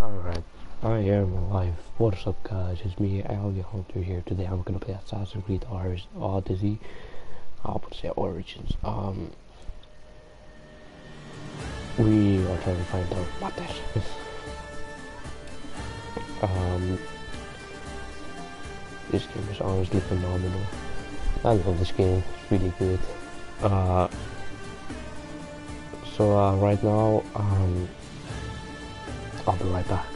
Alright, I am live. What's up, guys? It's me, Algae Hunter here. Today I'm gonna play Assassin's Creed Odyssey. I would say Origins. We are trying to find out what that is. This game is honestly phenomenal. I love this game. It's really good. Right now, I'll be right back.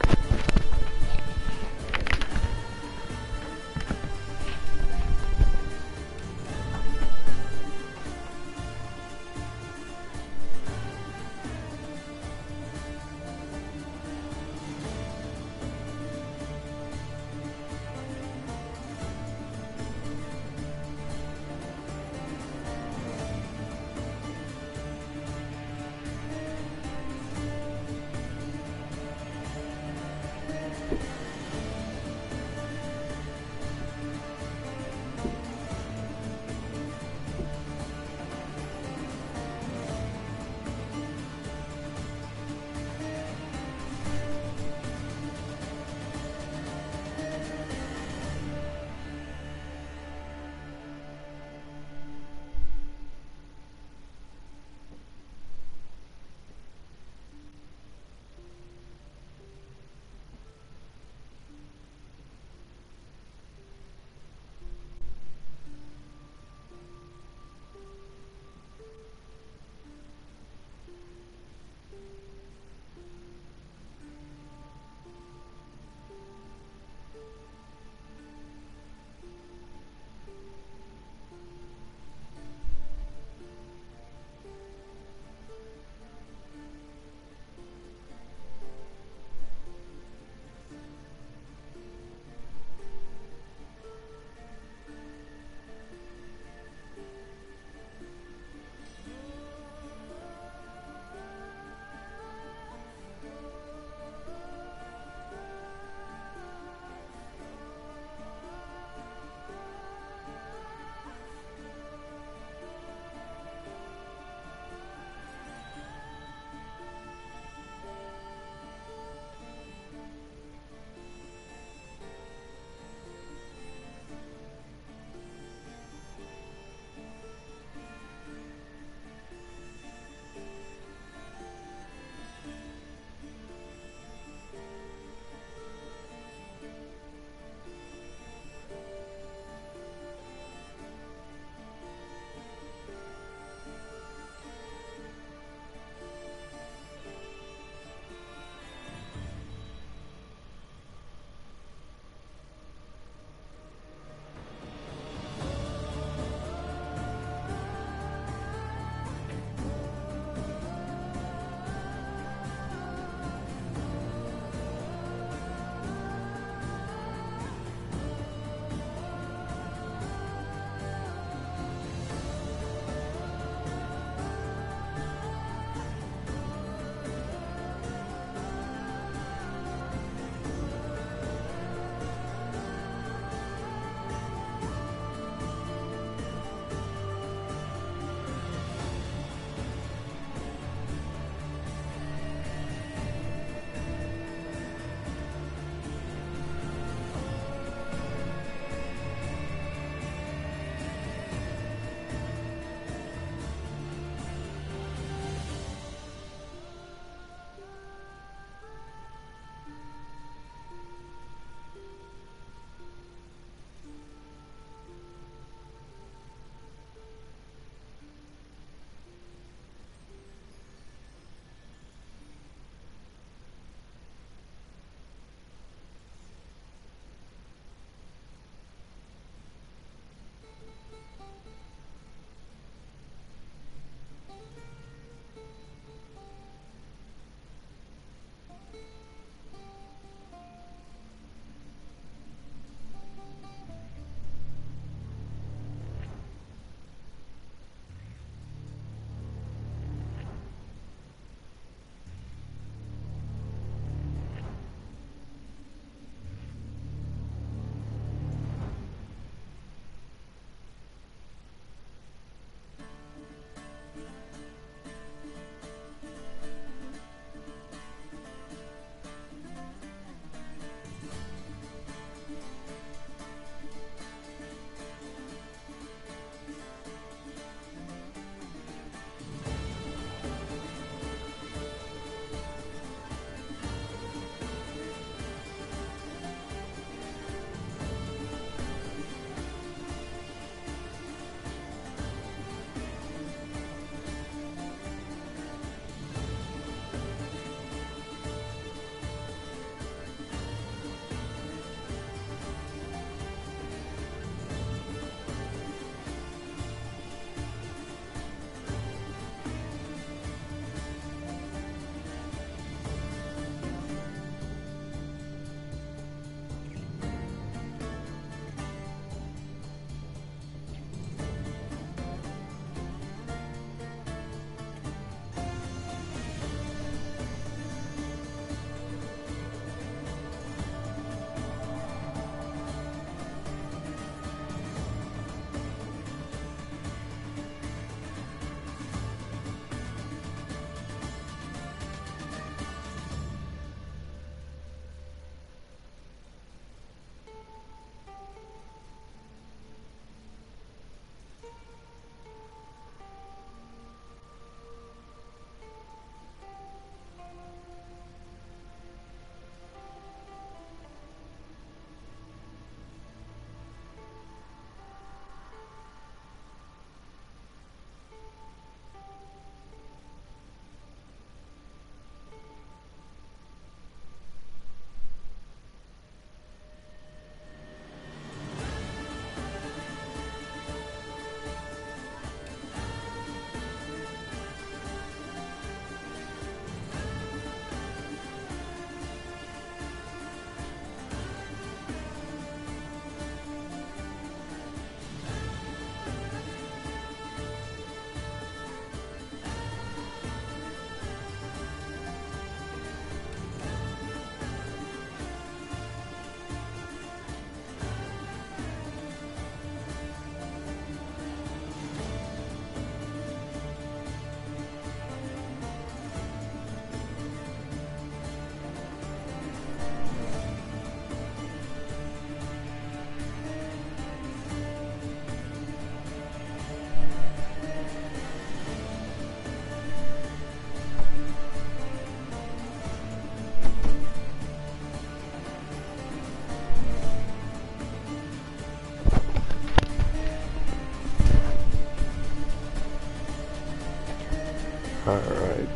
Alright.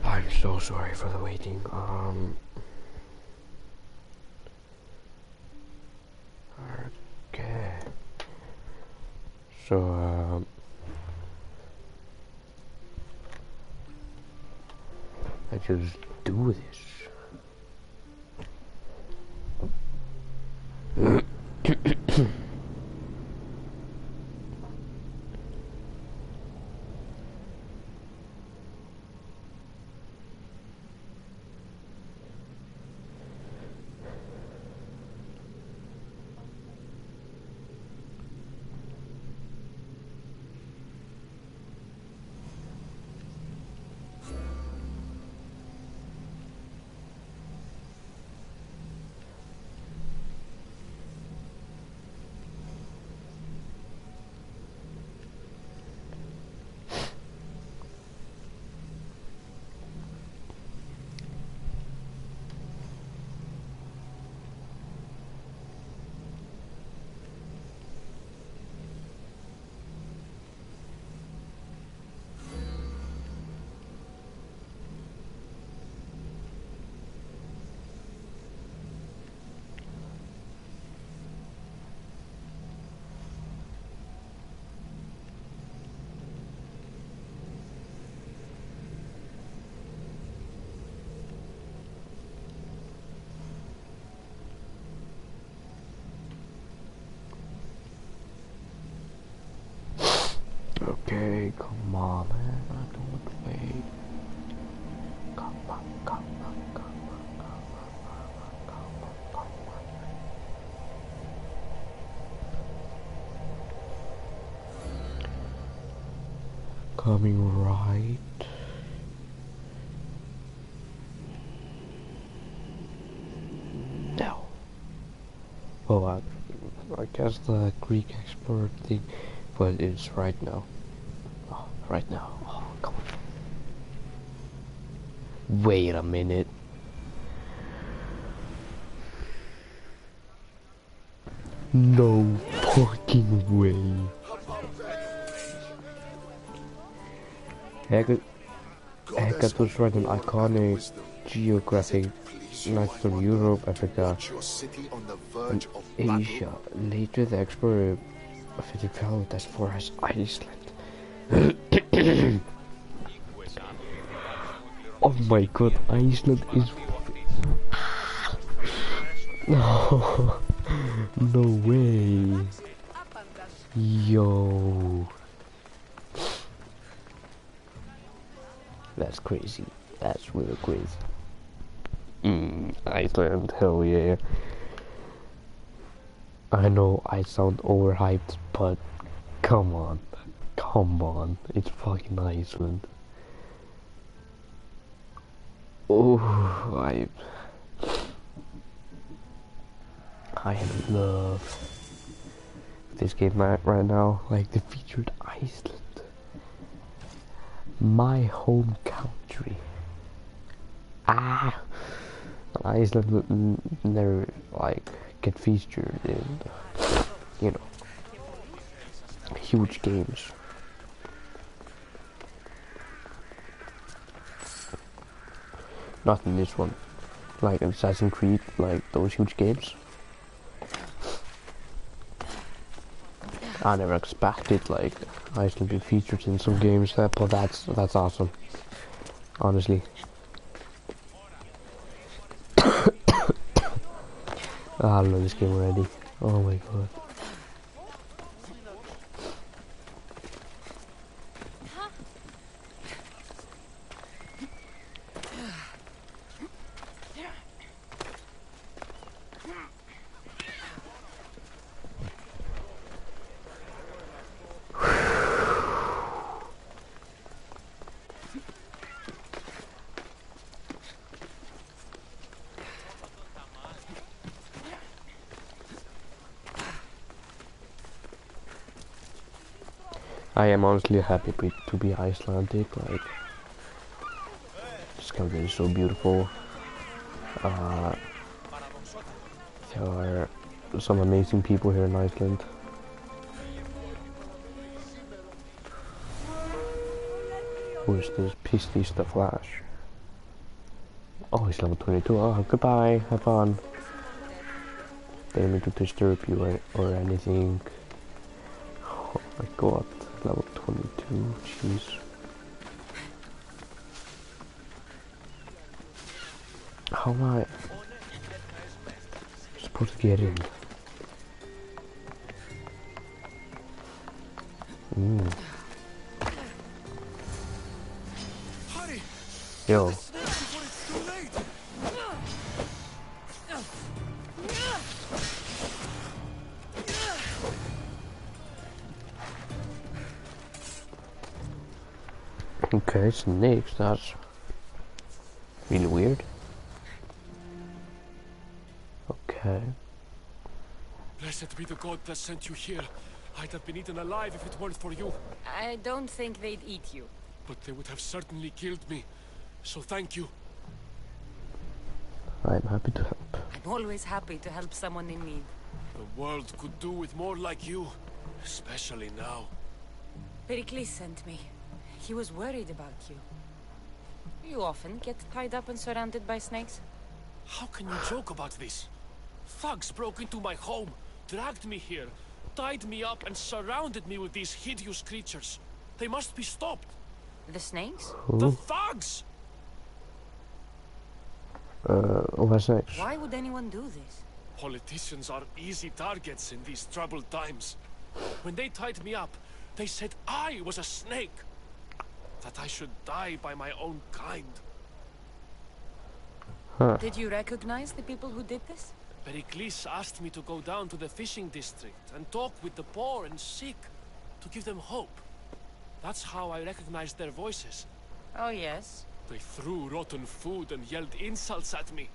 I'm so sorry for the waiting. Okay. So, I just do this. Okay, come on, man. I don't wait. Come on, come on, come on, come on, come on, come on. Coming right. No. Well, I guess the Greek explorer thing, but it's right now. Oh, right now. Oh, come on. Wait a minute. No fucking way. Hecate was right an iconic geographic map of Europe, Africa, and Asia. Later, the explorer found as far as Iceland. Oh my god, Iceland is... No, no way. Yo. That's crazy. That's really crazy. Iceland, hell yeah. I know I sound overhyped, but come on. Come on. It's fucking Iceland. Oh, I love this game right now. Like the featured Iceland. My home country. Iceland would never like get featured in, you know, huge games. Not in this one, like Assassin's Creed, like those huge games. I never expected like Iceland to be featured in some games, but that's awesome, honestly. I love this game already. Oh my god. I am honestly happy to be Icelandic. Like, this country is so beautiful. There are some amazing people here in Iceland. Who is this? Pistis the Flash. Oh, he's level 22. Oh, goodbye. Have fun. Didn't mean to disturb you or anything. Oh my god. Level 22. Jeez. How am I supposed to get in? Yo. Okay, snakes, that's really weird. Okay. Blessed be the god that sent you here. I'd have been eaten alive if it weren't for you. I don't think they'd eat you. But they would have certainly killed me. So thank you. I'm happy to help. I'm always happy to help someone in need. The world could do with more like you. Especially now. Pericles sent me. He was worried about you. You often get tied up and surrounded by snakes? How can you joke about this? Thugs broke into my home, dragged me here, tied me up and surrounded me with these hideous creatures. They must be stopped. The snakes? Who? The thugs! What's next? Why would anyone do this? Politicians are easy targets in these troubled times. When they tied me up, they said I was a snake. That I should die by my own kind. Huh. Did you recognize the people who did this? Pericles asked me to go down to the fishing district and talk with the poor and sick, to give them hope. That's how I recognized their voices. Oh, yes. They threw rotten food and yelled insults at me.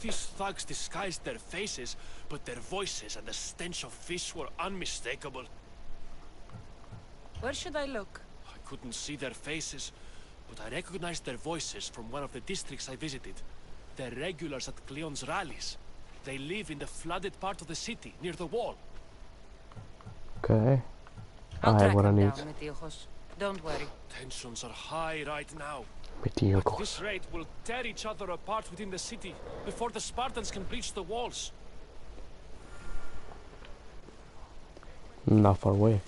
These thugs disguised their faces, but their voices and the stench of fish were unmistakable. Where should I look? I couldn't see their faces, but I recognized their voices from one of the districts I visited. They're regulars at Cleon's rallies. They live in the flooded part of the city, near the wall. Okay. I'll I have track what I them need. down, Metiojos. Don't worry. Tensions are high right now. At Meteoricals. this rate, we'll tear each other apart within the city, before the Spartans can breach the walls. Not far away.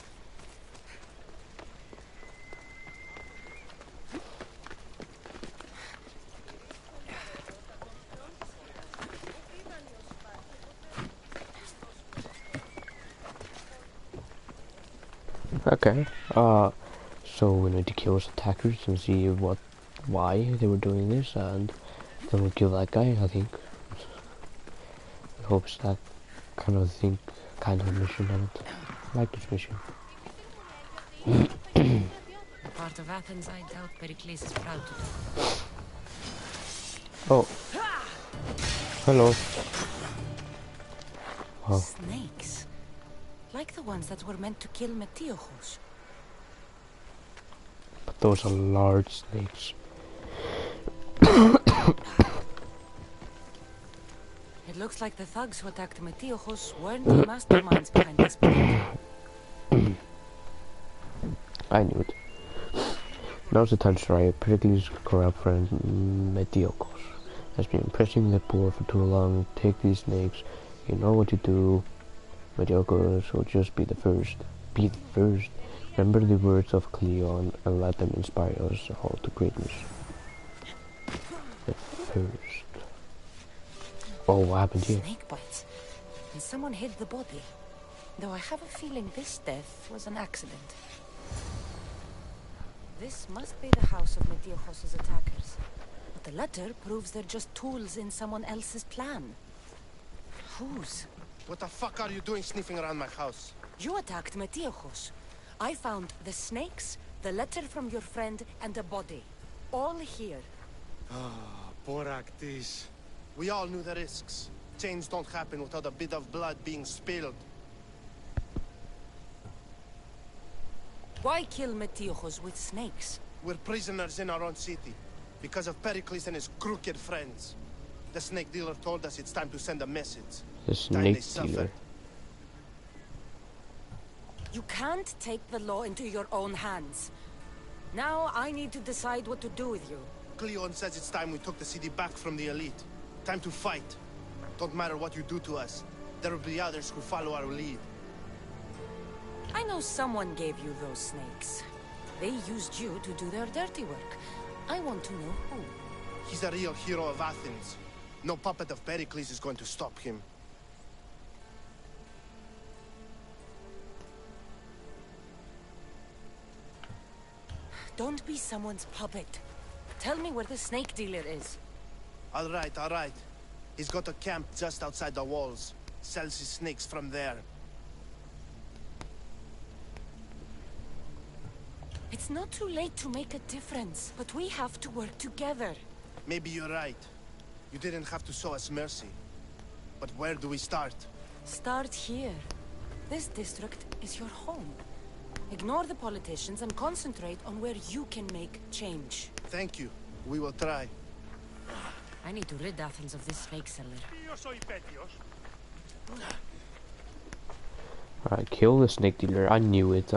Okay. So we need to kill those attackers and see why they were doing this, and then we'll kill that guy, I think. I hope it's that kind of mission, and I like this mission. The part of Athens I doubt Pericles is proud to do. Oh. Hello. Wow. Snakes. Like the ones that were meant to kill Metiojos. But those are large snakes. It looks like the thugs who attacked Metiojos weren't the masterminds behind this plan. I knew it. Now's the time to try. Pericles' corrupt friend Metiojos has been pressing the poor for too long. Take these snakes. You know what to do. Metiojos will just be the first. Be the first. Remember the words of Cleon and let them inspire us all to greatness. The first. Oh, what happened here? Snake bites. And someone hid the body. Though I have a feeling this death was an accident. This must be the house of Metiojos' attackers. But the letter proves they're just tools in someone else's plan. Whose? What the fuck are you doing sniffing around my house? You attacked Metiojos. I found the snakes, the letter from your friend, and a body. All here. Ah, Boraktis. We all knew the risks. Change don't happen without a bit of blood being spilled. Why kill Metiojos with snakes? We're prisoners in our own city. Because of Pericles and his crooked friends. The snake dealer told us it's time to send a message. The snake suffer. dealer. You can't take the law into your own hands. Now I need to decide what to do with you. Cleon says it's time we took the city back from the elite. Time to fight. Don't matter what you do to us. There will be others who follow our lead. I know someone gave you those snakes. They used you to do their dirty work. I want to know who. He's a real hero of Athens. No puppet of Pericles is going to stop him. Don't be someone's puppet. Tell me where the snake dealer is. All right, all right. He's got a camp just outside the walls. Sells his snakes from there. It's not too late to make a difference, but we have to work together. Maybe you're right. You didn't have to show us mercy. But where do we start? Start here. This district is your home. Ignore the politicians and concentrate on where you can make change. Thank you. We will try. I need to rid Athens of this snake seller. Alright, kill the snake dealer. I knew it.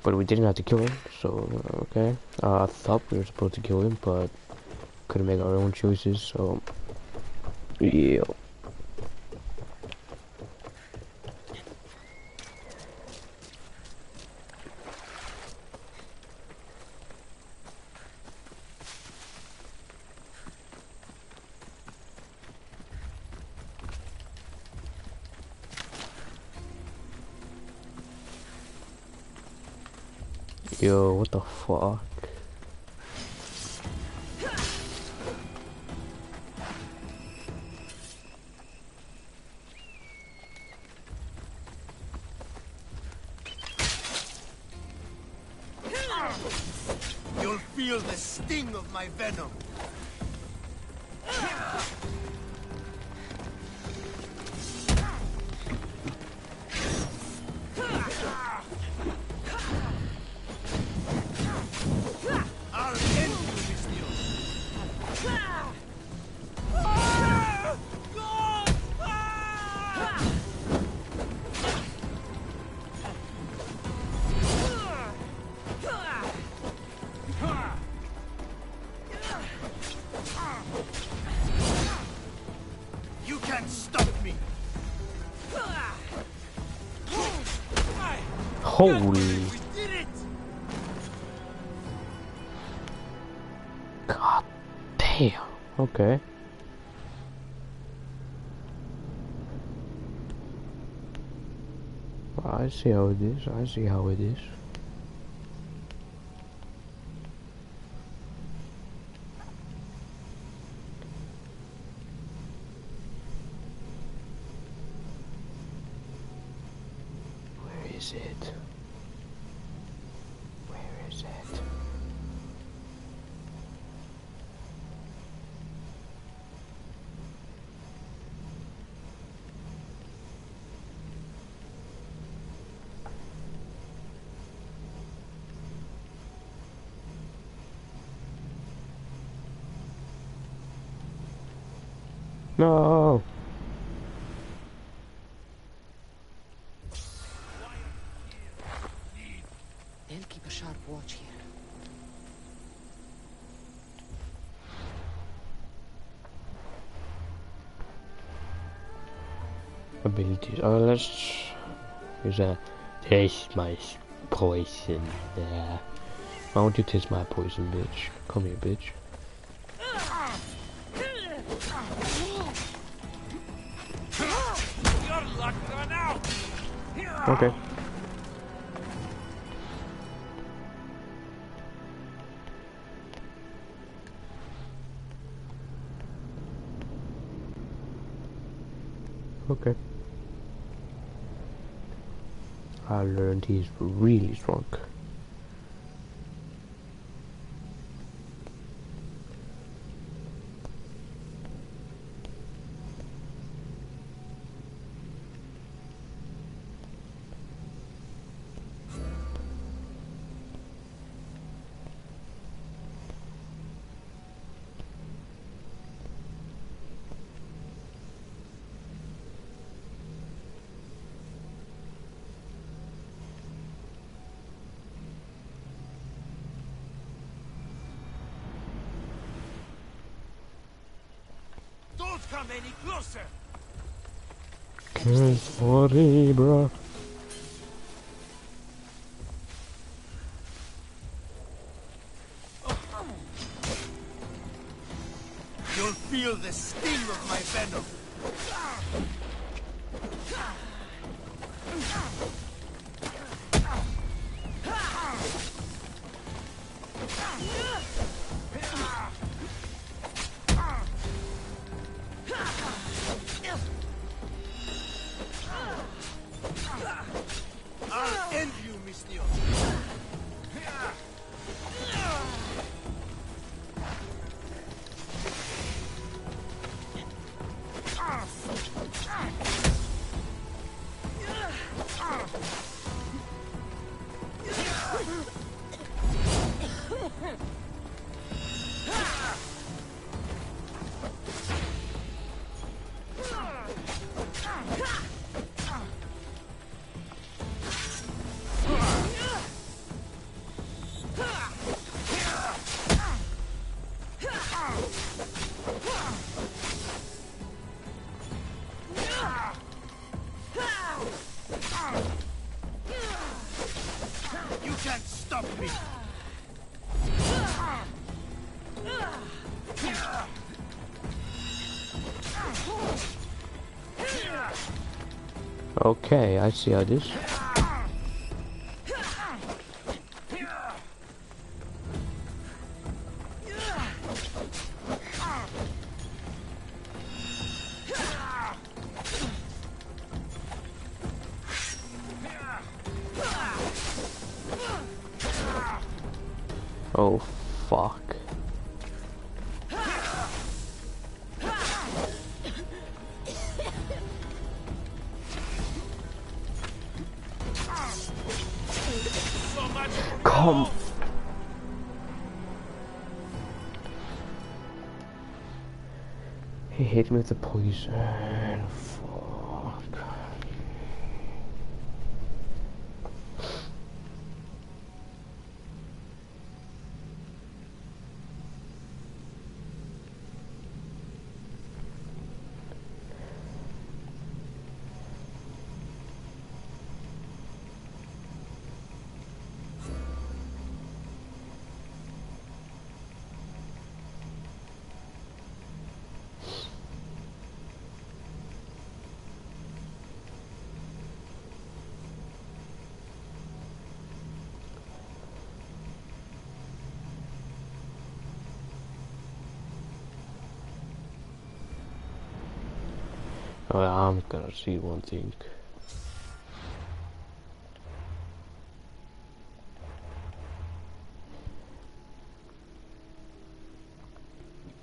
But we didn't have to kill him, so okay. I thought we were supposed to kill him, but couldn't make our own choices, so yeah. Yo, what the fuck? You'll feel the sting of my venom. Holy. God damn. Okay. I see how it is. I see how it is. Where is it? Where is it? No. They'll keep a sharp watch here. Abilities. Oh, let's use a taste my poison. Yeah. Why don't you taste my poison, bitch? Come here, bitch. Okay. Okay. I learned he's really strong. come any closer. Sorry, bro. You'll feel the sting of my venom. I'll end you, Mistio. You can't stop me. Okay, I see how this. Oh, fuck. Come. He hit me with the poison. Fuck. Oh, I'm gonna see one thing.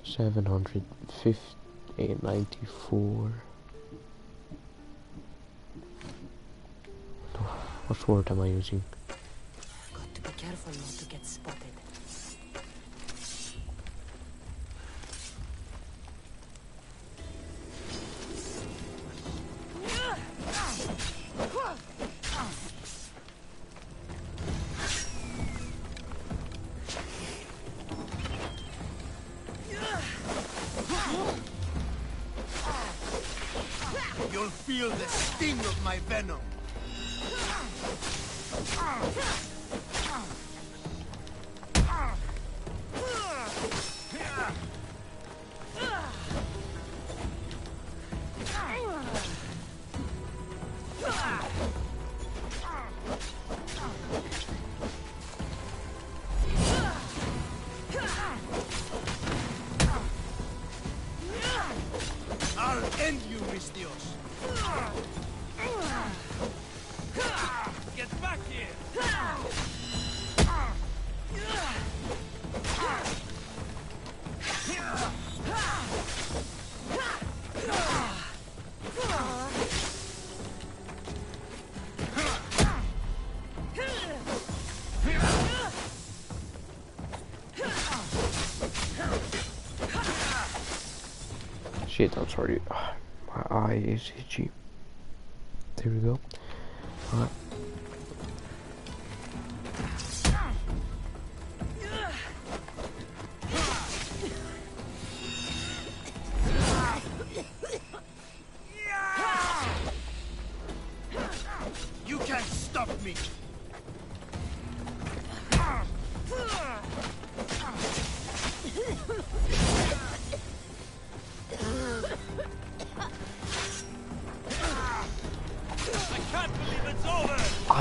$758.94. What word am I using? Got to be careful not to get spotted. You'll feel the sting of my venom. I'll end you, Mistios. Get back here! Shit, I'm sorry. My eye is itchy. There we go. Alright.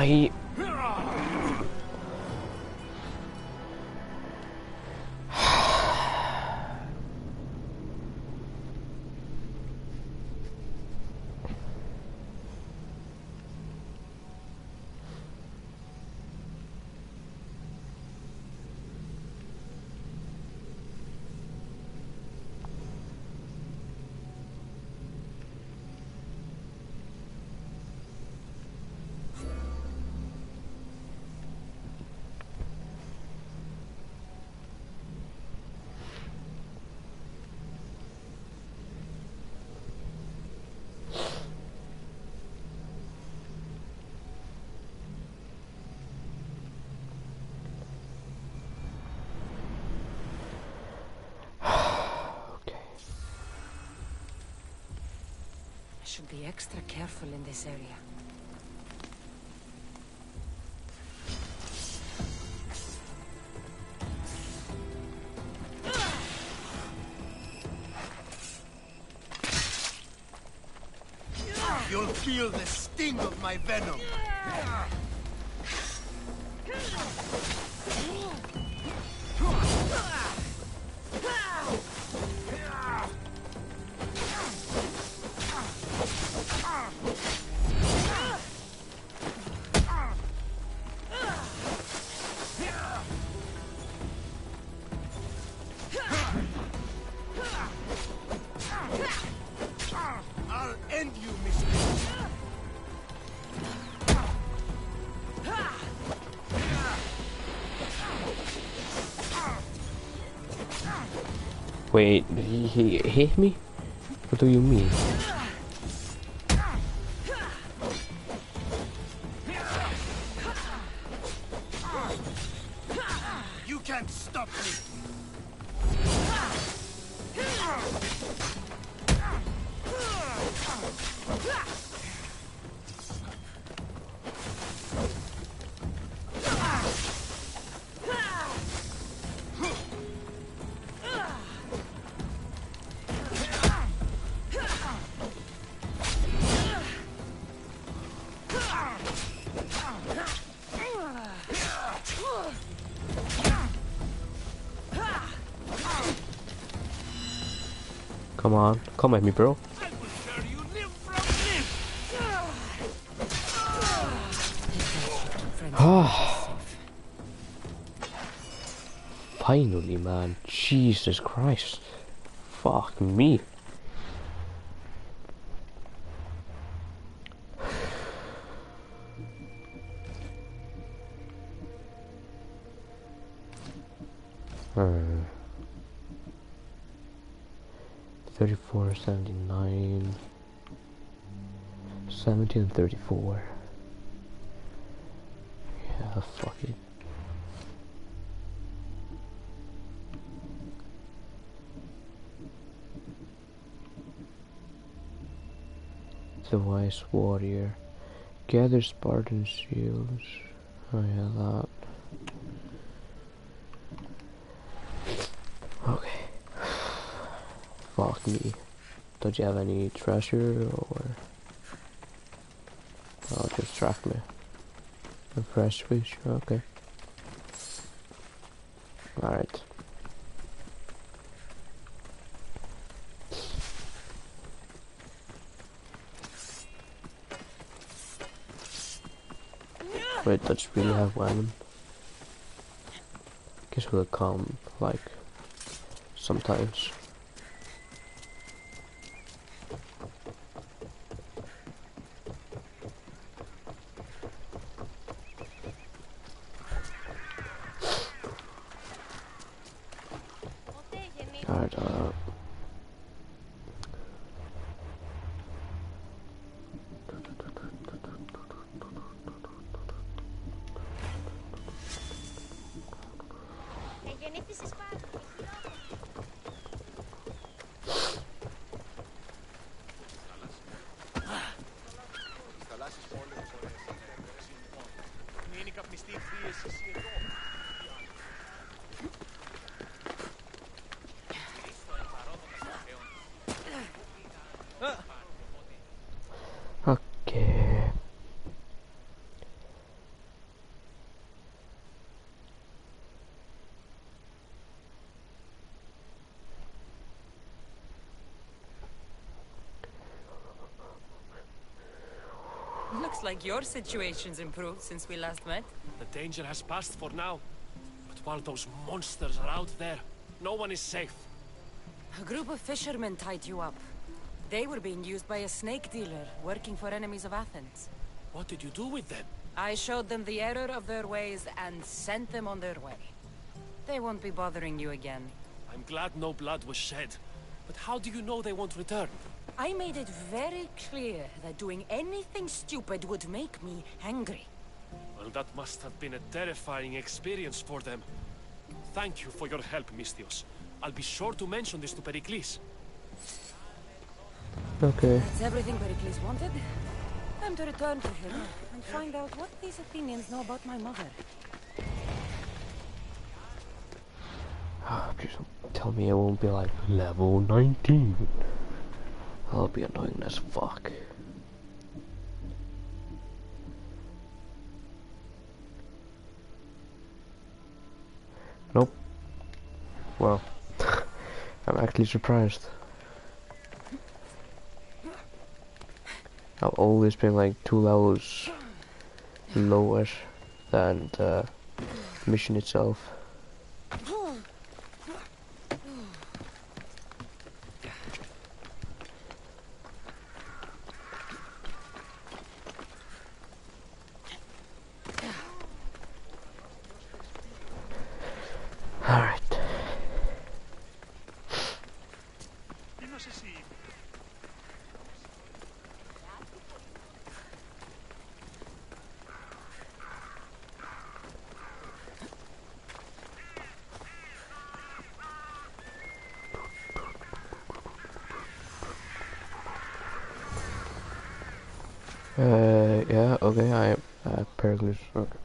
die. Should be extra careful in this area. You'll feel the sting of my venom. I'll end you, mister. Wait, did he hit me? What do you mean? You can't stop me. Come on, come at me, bro. I will tear you limb from limb. Ah. Finally, man. Jesus Christ. Fuck me. Hmm. 34.79 17.34. Yeah, fuck it. The wise warrior. Gather Spartan shields. Oh yeah, that. Okay. Fuck me. Don't you have any treasure or... Oh, just track me. A fresh fish, okay. Alright. Wait, does really have venom? Guess we'll come, like, sometimes. Alright, okay. Looks like your situation's improved since we last met. The danger has passed for now. But while those monsters are out there, no one is safe. A group of fishermen tied you up. They were being used by a snake dealer, working for enemies of Athens. What did you do with them? I showed them the error of their ways and sent them on their way. They won't be bothering you again. I'm glad no blood was shed. But how do you know they won't return? I made it very clear that doing anything stupid would make me angry. Well, that must have been a terrifying experience for them. Thank you for your help, Misthios. I'll be sure to mention this to Pericles. Okay. That's everything Pericles wanted. Time to return to him and find out what these Athenians know about my mother. Just tell me it won't be like level 19. That'll be annoying as fuck. Nope. Well, I'm actually surprised. I've always been like 2 levels lower than the mission itself. Alright. Yeah, okay, I am Pericles, okay.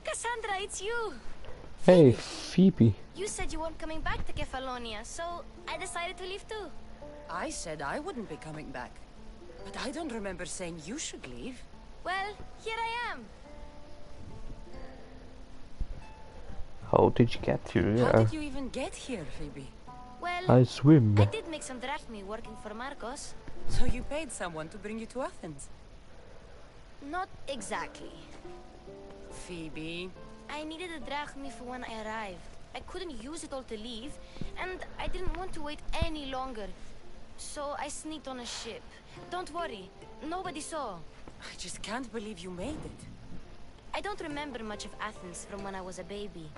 Cassandra, it's you! Hey, Phoebe. You said you weren't coming back to Kefalonia, so I decided to leave too. I said I wouldn't be coming back. But I don't remember saying you should leave. Well, here I am. How did you get here? How did you even get here, Phoebe? Well, I swim. I did make some drachmi working for Marcos. So you paid someone to bring you to Athens? Not exactly. Phoebe. I needed a drachmi for when I arrived. I couldn't use it all to leave, and I didn't want to wait any longer. So I sneaked on a ship. Don't worry, nobody saw. I just can't believe you made it. I don't remember much of Athens from when I was a baby.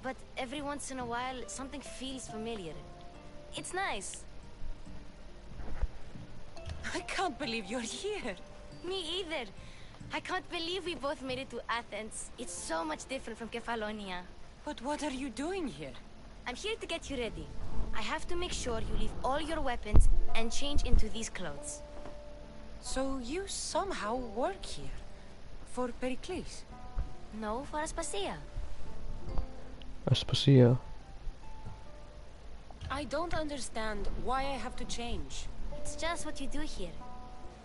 But every once in a while, something feels familiar. It's nice. I can't believe you're here. Me either. I can't believe we both made it to Athens. It's so much different from Kefalonia. But what are you doing here? I'm here to get you ready. I have to make sure you leave all your weapons and change into these clothes. So you somehow work here? For Pericles? No, for Aspasia. Aspasia. I don't understand why I have to change. It's just what you do here.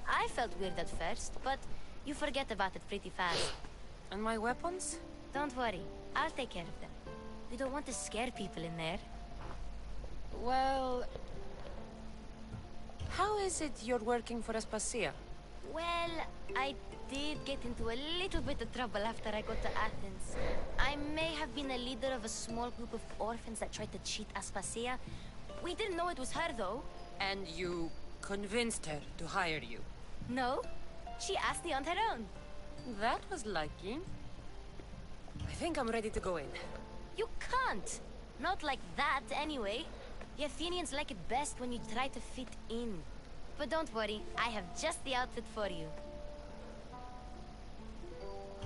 I felt weird at first, but you forget about it pretty fast. And my weapons? Don't worry, I'll take care of them. We don't want to scare people in there. Well... How is it you're working for Aspasia? Well, I did get into a little bit of trouble after I got to Athens. I may have been a leader of a small group of orphans that tried to cheat Aspasia. We didn't know it was her, though. And you convinced her to hire you? No, she asked me on her own. That was lucky. I think I'm ready to go in. You can't. Not like that, anyway. The Athenians like it best when you try to fit in. But don't worry, I have just the outfit for you.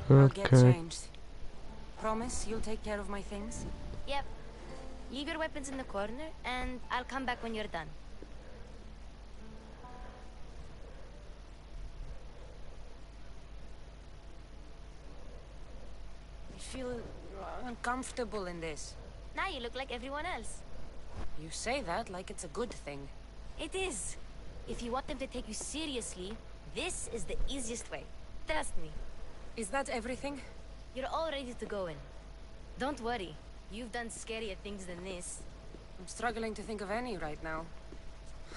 I'll get Okay. changed. Promise you'll take care of my things? Yep. Leave your weapons in the corner, and I'll come back when you're done. feel uncomfortable in this. Now you look like everyone else. You say that like it's a good thing. It is. If you want them to take you seriously, this is the easiest way. Trust me. Is that everything? You're all ready to go in. Don't worry. You've done scarier things than this. I'm struggling to think of any right now.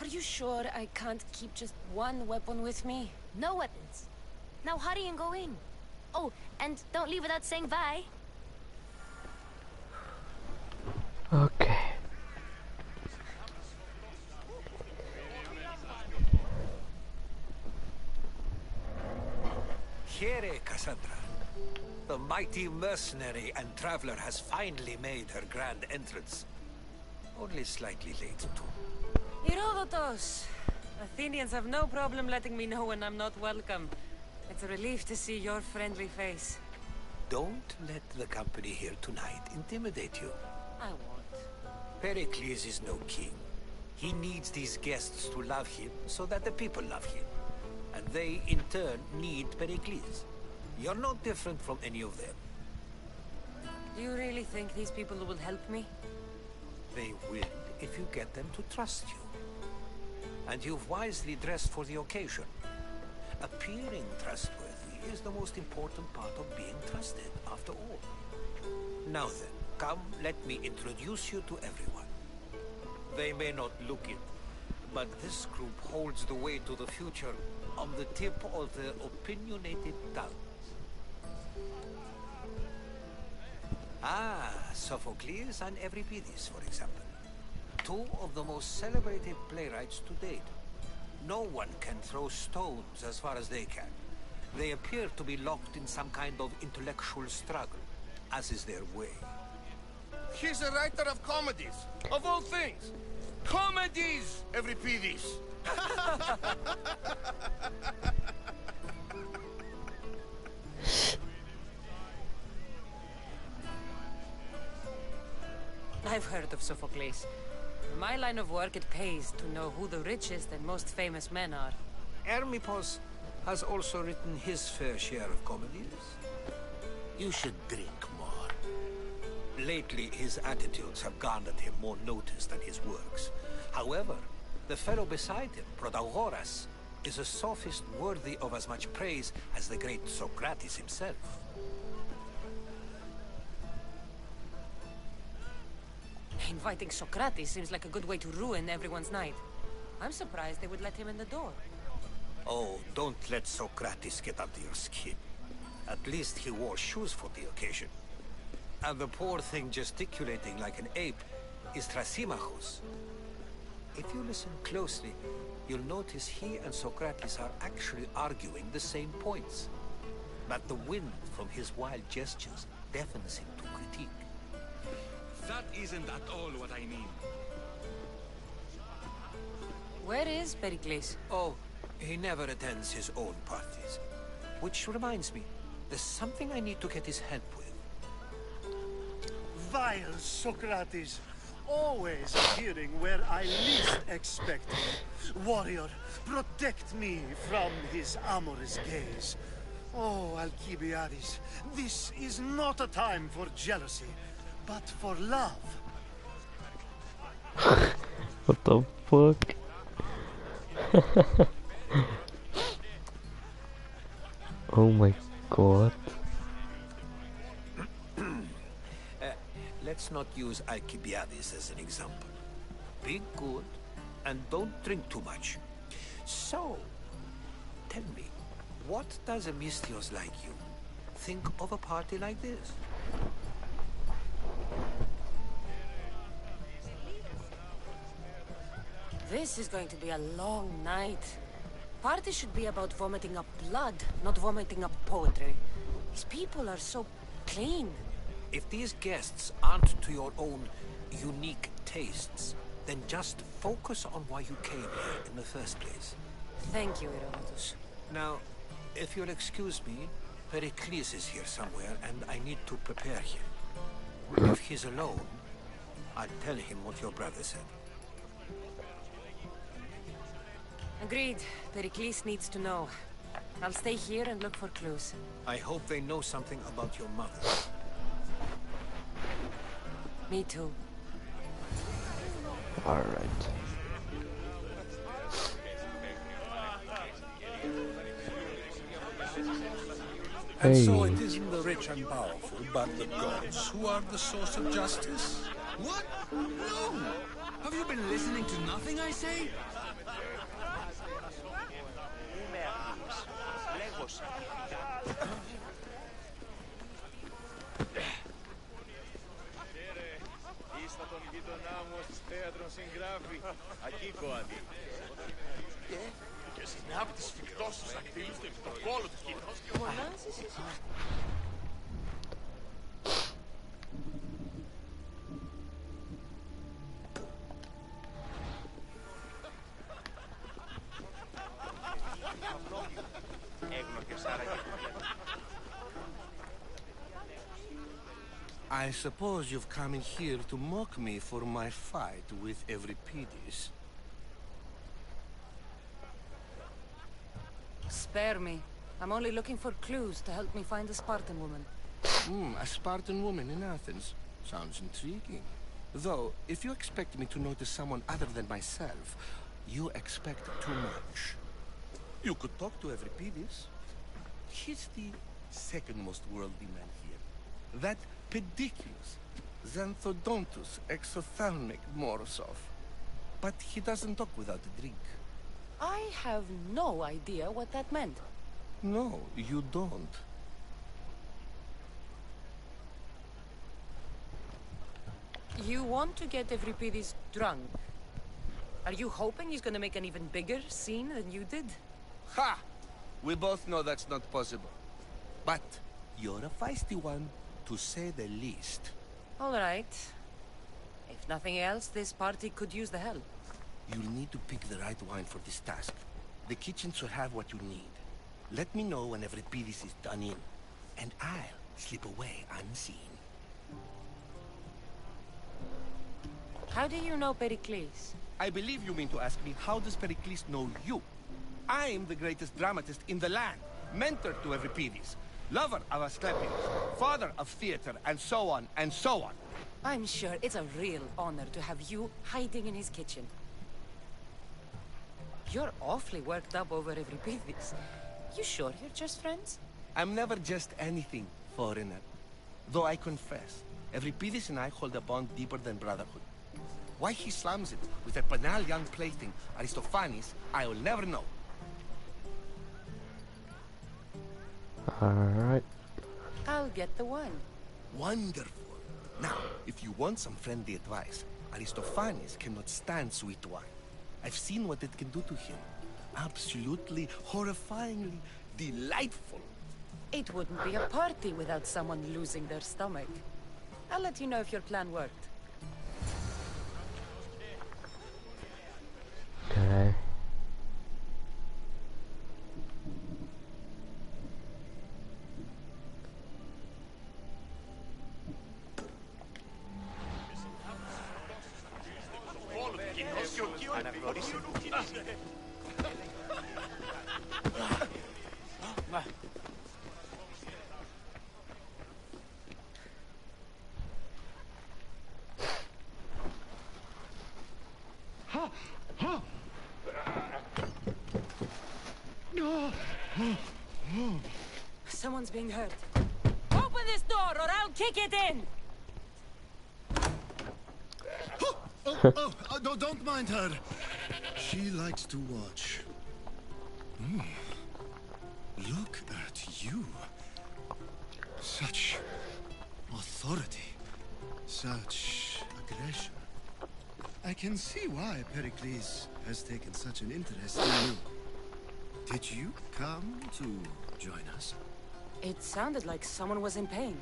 Are you sure I can't keep just one weapon with me? No weapons. Now hurry and go in. Oh, and don't leave without saying bye. Okay. Here, Cassandra. The mighty mercenary and traveler has finally made her grand entrance. Only slightly late, too. Herodotus! Athenians have no problem letting me know when I'm not welcome. It's a relief to see your friendly face. Don't let the company here tonight intimidate you. I won't. Pericles is no king. He needs these guests to love him so that the people love him. And they, in turn, need Pericles. You're no different from any of them. Do you really think these people will help me? They will if you get them to trust you. And you've wisely dressed for the occasion. Appearing trustworthy is the most important part of being trusted, after all. Now then, come, let me introduce you to everyone. They may not look it, but this group holds the way to the future on the tip of their opinionated tongues. Ah, Sophocles and Euripides, for example. Two of the most celebrated playwrights to date. No one can throw stones as far as they can. They appear to be locked in some kind of intellectual struggle, as is their way. He's a writer of comedies, of all things. Comedies, Euripides. I've heard of Sophocles. In my line of work, it pays to know who the richest and most famous men are. Hermippos has also written his fair share of comedies. You should drink more. Lately, his attitudes have garnered him more notice than his works. However, the fellow beside him, Protagoras, is a sophist worthy of as much praise as the great Socrates himself. Inviting Socrates seems like a good way to ruin everyone's night. I'm surprised they would let him in the door. Oh, don't let Socrates get under your skin. At least he wore shoes for the occasion. And the poor thing gesticulating like an ape is Thrasymachus. If you listen closely, you'll notice he and Socrates are actually arguing the same points. But the wind from his wild gestures deafens him to critique. That isn't at all what I mean. Where is Pericles? Oh, he never attends his own parties. Which reminds me, there's something I need to get his help with. Vile Socrates, always appearing where I least expect him. Warrior, protect me from his amorous gaze. Oh, Alcibiades, this is not a time for jealousy, but for love. What the fuck? Oh my god. Let's not use Alcibiades as an example. Be good, and don't drink too much. So, tell me, what does a Misthios like you think of a party like this? This is going to be a long night. Party should be about vomiting up blood, not vomiting up poetry. These people are so clean. If these guests aren't to your own unique tastes, then just focus on why you came here in the first place. Thank you, Herodotus. Now, if you'll excuse me, Pericles is here somewhere, and I need to prepare him. If he's alone, I'll tell him what your brother said. Agreed. Pericles needs to know. I'll stay here and look for clues. I hope they know something about your mother. Me too. Alright. And Hey. so it isn't the rich and powerful, but the gods who are the source of justice? What? No! Have you been listening to nothing I say? I suppose you've come in here to mock me for my fight with Euripides. Spare me. I'm only looking for clues to help me find a Spartan woman. A Spartan woman in Athens. Sounds intriguing. Though, if you expect me to notice someone other than myself, you expect too much. You could talk to Euripides. He's the second most worldly man here. That pediculus, Xanthodontus exothalmic Morosov. But he doesn't talk without a drink. I have no idea what that meant. No, you don't. You want to get Euripides drunk? Are you hoping he's gonna make an even bigger scene than you did? Ha! We both know that's not possible. But you're a feisty one, to say the least. All right. If nothing else, this party could use the help. You'll need to pick the right wine for this task. The kitchen should have what you need. Let me know when Euripides is done in, and I'll slip away unseen. How do you know Pericles? I believe you mean to ask me, how does Pericles know you? I'm the greatest dramatist in the land, mentor to Euripides, lover of Asclepius, father of theater, and so on, and so on. I'm sure it's a real honor to have you hiding in his kitchen. You're awfully worked up over Euripides. You sure you're just friends? I'm never just anything, foreigner. Though I confess, Euripides and I hold a bond deeper than brotherhood. Why he slams it with a banal young plaything, Aristophanes, I will never know. Alright. I'll get the wine. Wonderful. Now, if you want some friendly advice, Aristophanes cannot stand sweet wine. I've seen what it can do to him. Absolutely, horrifyingly delightful. It wouldn't be a party without someone losing their stomach. I'll let you know if your plan worked. Okay. Someone's being hurt. Open this door or I'll kick it in! No, don't mind her. She likes to watch. Look at you. Such authority. Such aggression. I can see why Pericles has taken such an interest in you. Did you come to join us? It sounded like someone was in pain.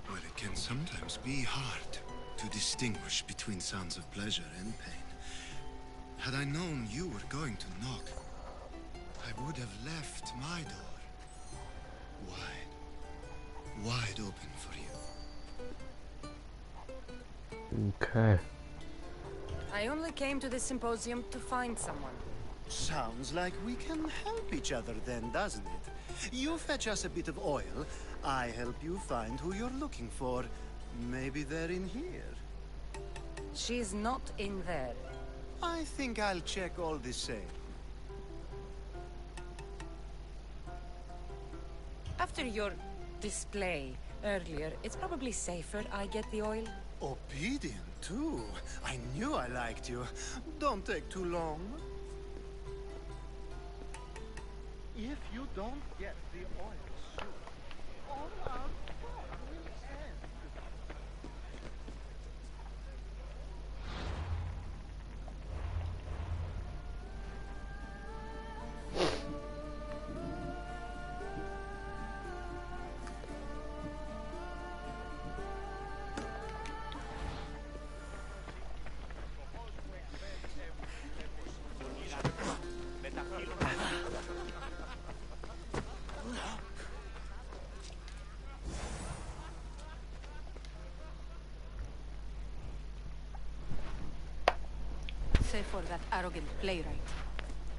Well, it can sometimes be hard to distinguish between sounds of pleasure and pain. Had I known you were going to knock, I would have left my door wide open for you. Okay. I only came to this symposium to find someone. Sounds like we can help each other then, doesn't it? You fetch us a bit of oil, I help you find who you're looking for. Maybe they're in here. She's not in there. I think I'll check all the same. After your display earlier, it's probably safer I get the oil. Obedient, too. I knew I liked you. Don't take too long. If you don't get the oil soon, all our fun will end. Save for that arrogant playwright.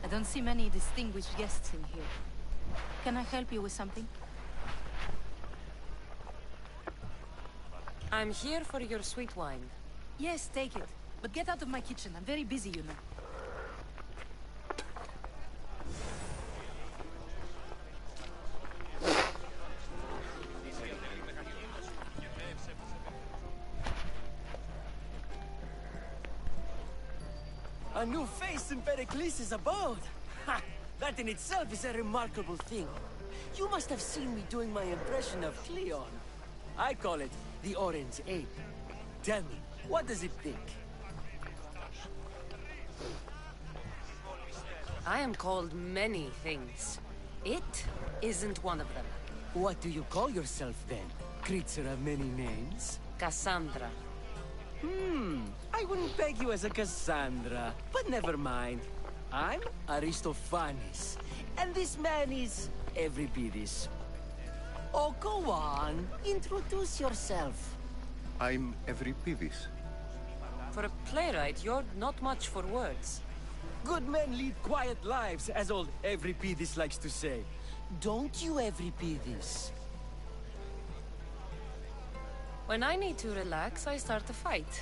I don't see many distinguished guests in here. Can I help you with something? I'm here for your sweet wine. Yes, take it. But get out of my kitchen. I'm very busy, you know. A new face in Pericles' abode! Ha! That in itself is a remarkable thing. You must have seen me doing my impression of Cleon. I call it the Orange Ape. Tell me, what does it think? I am called many things. It isn't one of them. What do you call yourself then? Creature of many names? Cassandra. I wouldn't peg you as a Cassandra, but never mind. I'm Aristophanes, and this man is Euripides. Oh, go on. Introduce yourself. I'm Euripides. For a playwright, you're not much for words. Good men lead quiet lives, as old Euripides likes to say. Don't you, Euripides? When I need to relax, I start a fight.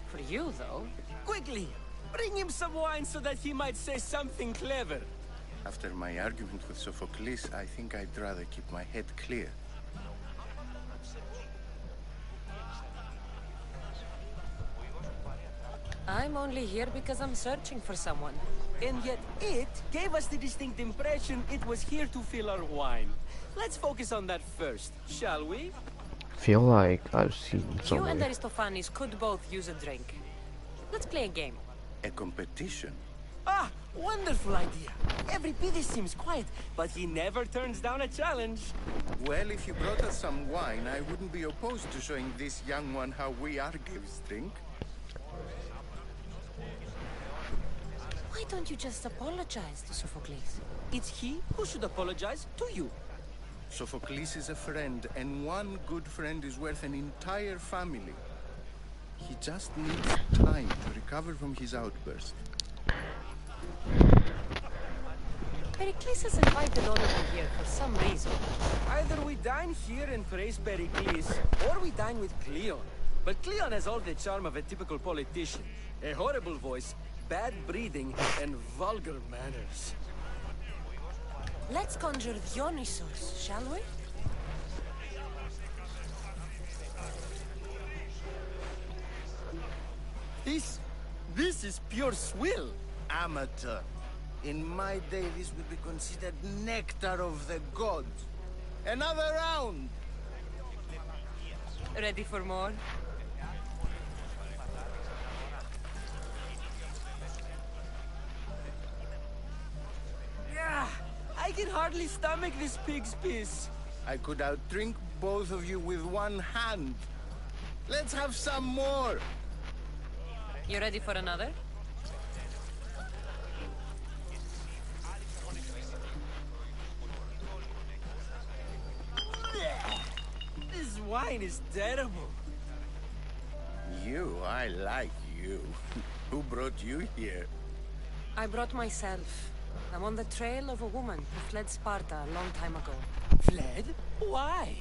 For you, though... Quickly! Bring him some wine so that he might say something clever. After my argument with Sophocles, I think I'd rather keep my head clear. I'm only here because I'm searching for someone. And yet it gave us the distinct impression it was here to fill our wine. Let's focus on that first, shall we? Feel like I've seen You and something. Aristophanes could both use a drink. Let's play a game. A competition? Ah, wonderful idea. Euripides seems quiet, but he never turns down a challenge. Well, if you brought us some wine, I wouldn't be opposed to showing this young one how we Argives drink. Why don't you just apologize to Sophocles? It's he who should apologize to you. Sophocles is a friend, and one good friend is worth an entire family. He just needs time to recover from his outburst. Pericles has invited all of you here for some reason. Either we dine here and praise Pericles, or we dine with Cleon. But Cleon has all the charm of a typical politician. A horrible voice, bad breeding, and vulgar manners. Let's conjure Dionysos, shall we? This is pure swill. Amateur. In my day, this would be considered nectar of the gods. Another round! Ready for more? Yeah, I can hardly stomach this pig's piss. I could outdrink both of you with one hand. Let's have some more! You ready for another? This wine is terrible. You, I like you. Who brought you here? I brought myself. I'm on the trail of a woman who fled Sparta a long time ago. Fled? Why?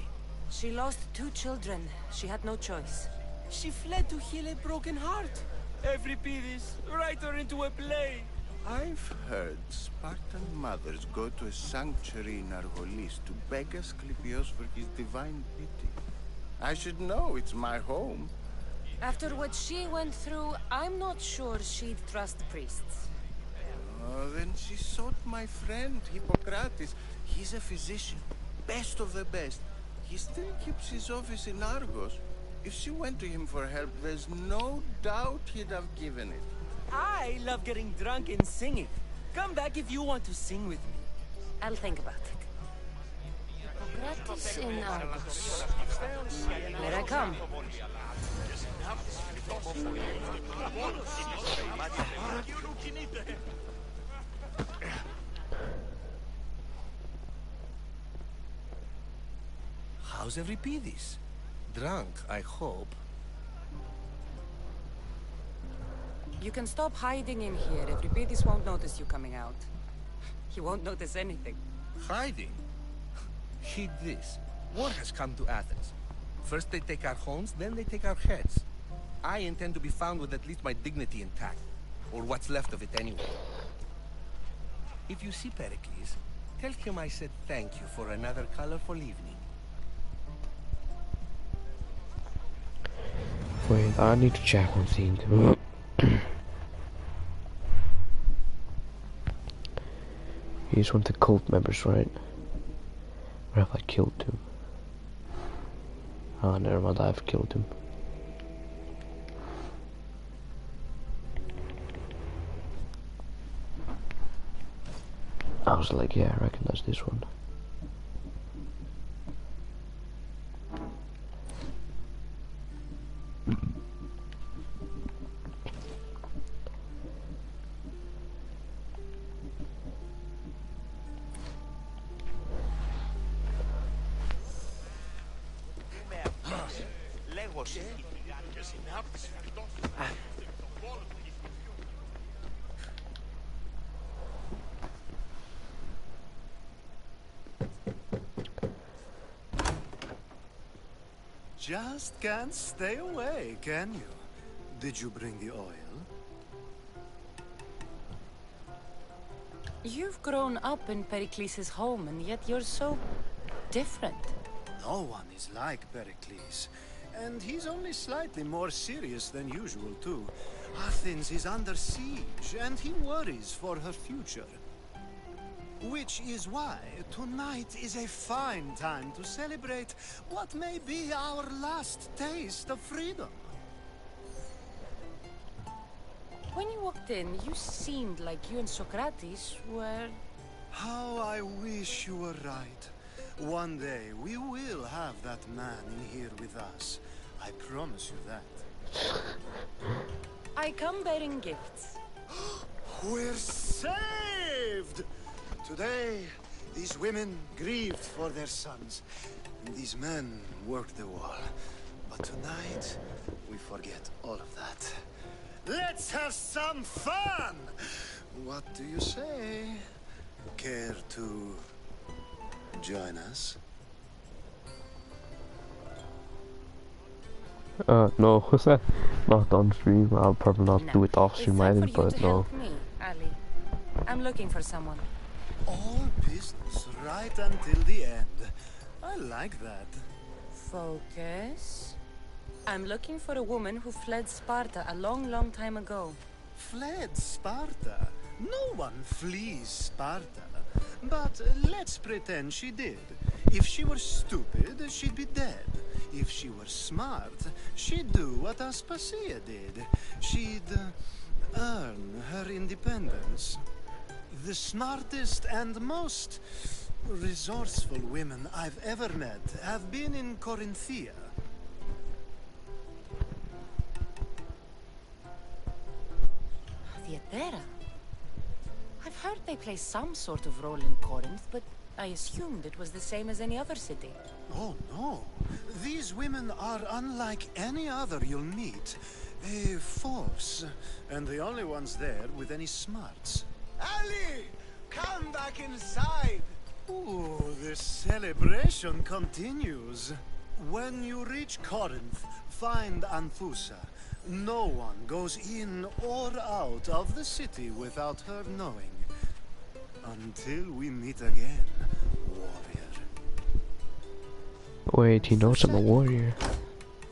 She lost 2 children. She had no choice. She fled to heal a broken heart. Euripides, write her into a play. I've heard Spartan mothers go to a sanctuary in Argolis to beg Asclepios for his divine pity. I should know, it's my home. After what she went through, I'm not sure she'd trust priests. Oh, then she sought my friend, Hippocrates. He's a physician, best of the best. He still keeps his office in Argos. If she went to him for help, there's no doubt he'd have given it. I love getting drunk and singing. Come back if you want to sing with me. I'll think about it. Hippocrates in Argos. Here I come. How's Euripides? Drunk, I hope. You can stop hiding in here. Euripides won't notice you coming out. He won't notice anything. Hiding? Heed this. War has come to Athens. First they take our homes, then they take our heads. I intend to be found with at least my dignity intact. Or what's left of it anyway. If you see Pericles, tell him I said thank you for another colorful evening. Wait, I need to check one thing. He's one of the cult members, right? Or have I killed him? Oh, never mind, I've killed him. I was like, yeah, I recognize this one. Just can't stay away, can you? Did you bring the oil? You've grown up in Pericles' home, and yet you're so different. No one is like Pericles. And he's only slightly more serious than usual, too. Athens is under siege, and he worries for her future. Which is why tonight is a fine time to celebrate what may be our last taste of freedom. When you walked in, you seemed like you and Socrates were... How I wish you were right. One day we will have that man in here with us. I promise you that. I come bearing gifts. We're saved! Today, these women grieved for their sons, and these men worked the wall. But tonight, we forget all of that. Let's have some fun! What do you say? Care to join us? No, not on stream. I'll probably not do it off stream either, but no. Help me, Ali. I'm looking for someone. All business right until the end. I like that. Focus. I'm looking for a woman who fled Sparta a long, long time ago. Fled Sparta? No one flees Sparta. But let's pretend she did. If she were stupid, she'd be dead. If she were smart, she'd do what Aspasia did. She'd earn her independence. The smartest and most resourceful women I've ever met have been in Corinthia. Theatera? I've heard they play some sort of role in Corinth, but I assumed it was the same as any other city. Oh, no. These women are unlike any other you'll meet. A force, and the only ones there with any smarts. Ali! Come back inside! Ooh, the celebration continues. When you reach Corinth, find Anthusa. No one goes in or out of the city without her knowing. Until we meet again, warrior. Wait, he knows I'm a warrior.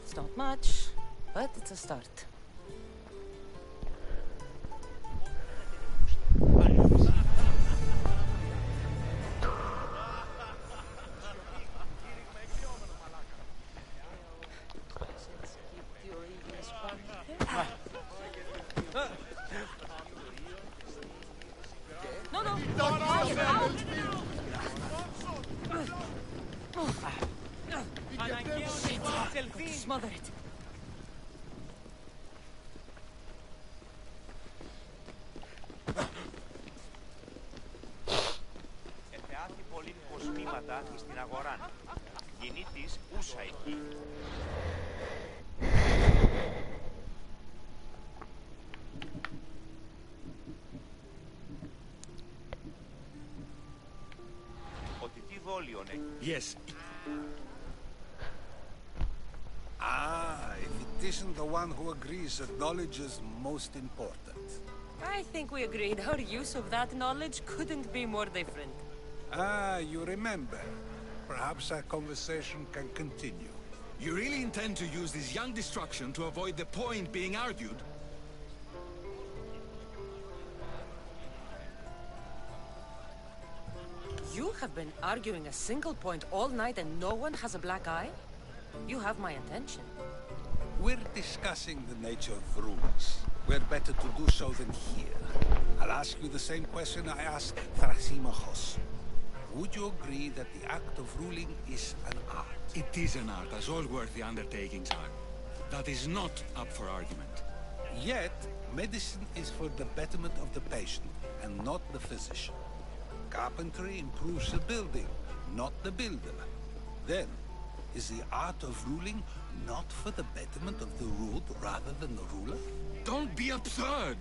It's not much, but it's a start. Smother it. Εφεάθη πολύ κοσμήματα στην αγορά. Γεννή της ούσα εκεί. Ότι τι δόλιον έχει. Yes. If it isn't the one who agrees that knowledge is most important. I think we agreed our use of that knowledge couldn't be more different. You remember. Perhaps our conversation can continue. You really intend to use this young destruction to avoid the point being argued? You have been arguing a single point all night and no one has a black eye? You have my attention. We're discussing the nature of rules. We're better to do so than here. I'll ask you the same question I asked Thrasymachos. Would you agree that the act of ruling is an art? It is an art, as all worthy undertakings are. That is not up for argument. Yet, medicine is for the betterment of the patient, and not the physician. Carpentry improves the building, not the builder. Then, is the art of ruling not for the betterment of the ruled rather than the ruler? Don't be absurd!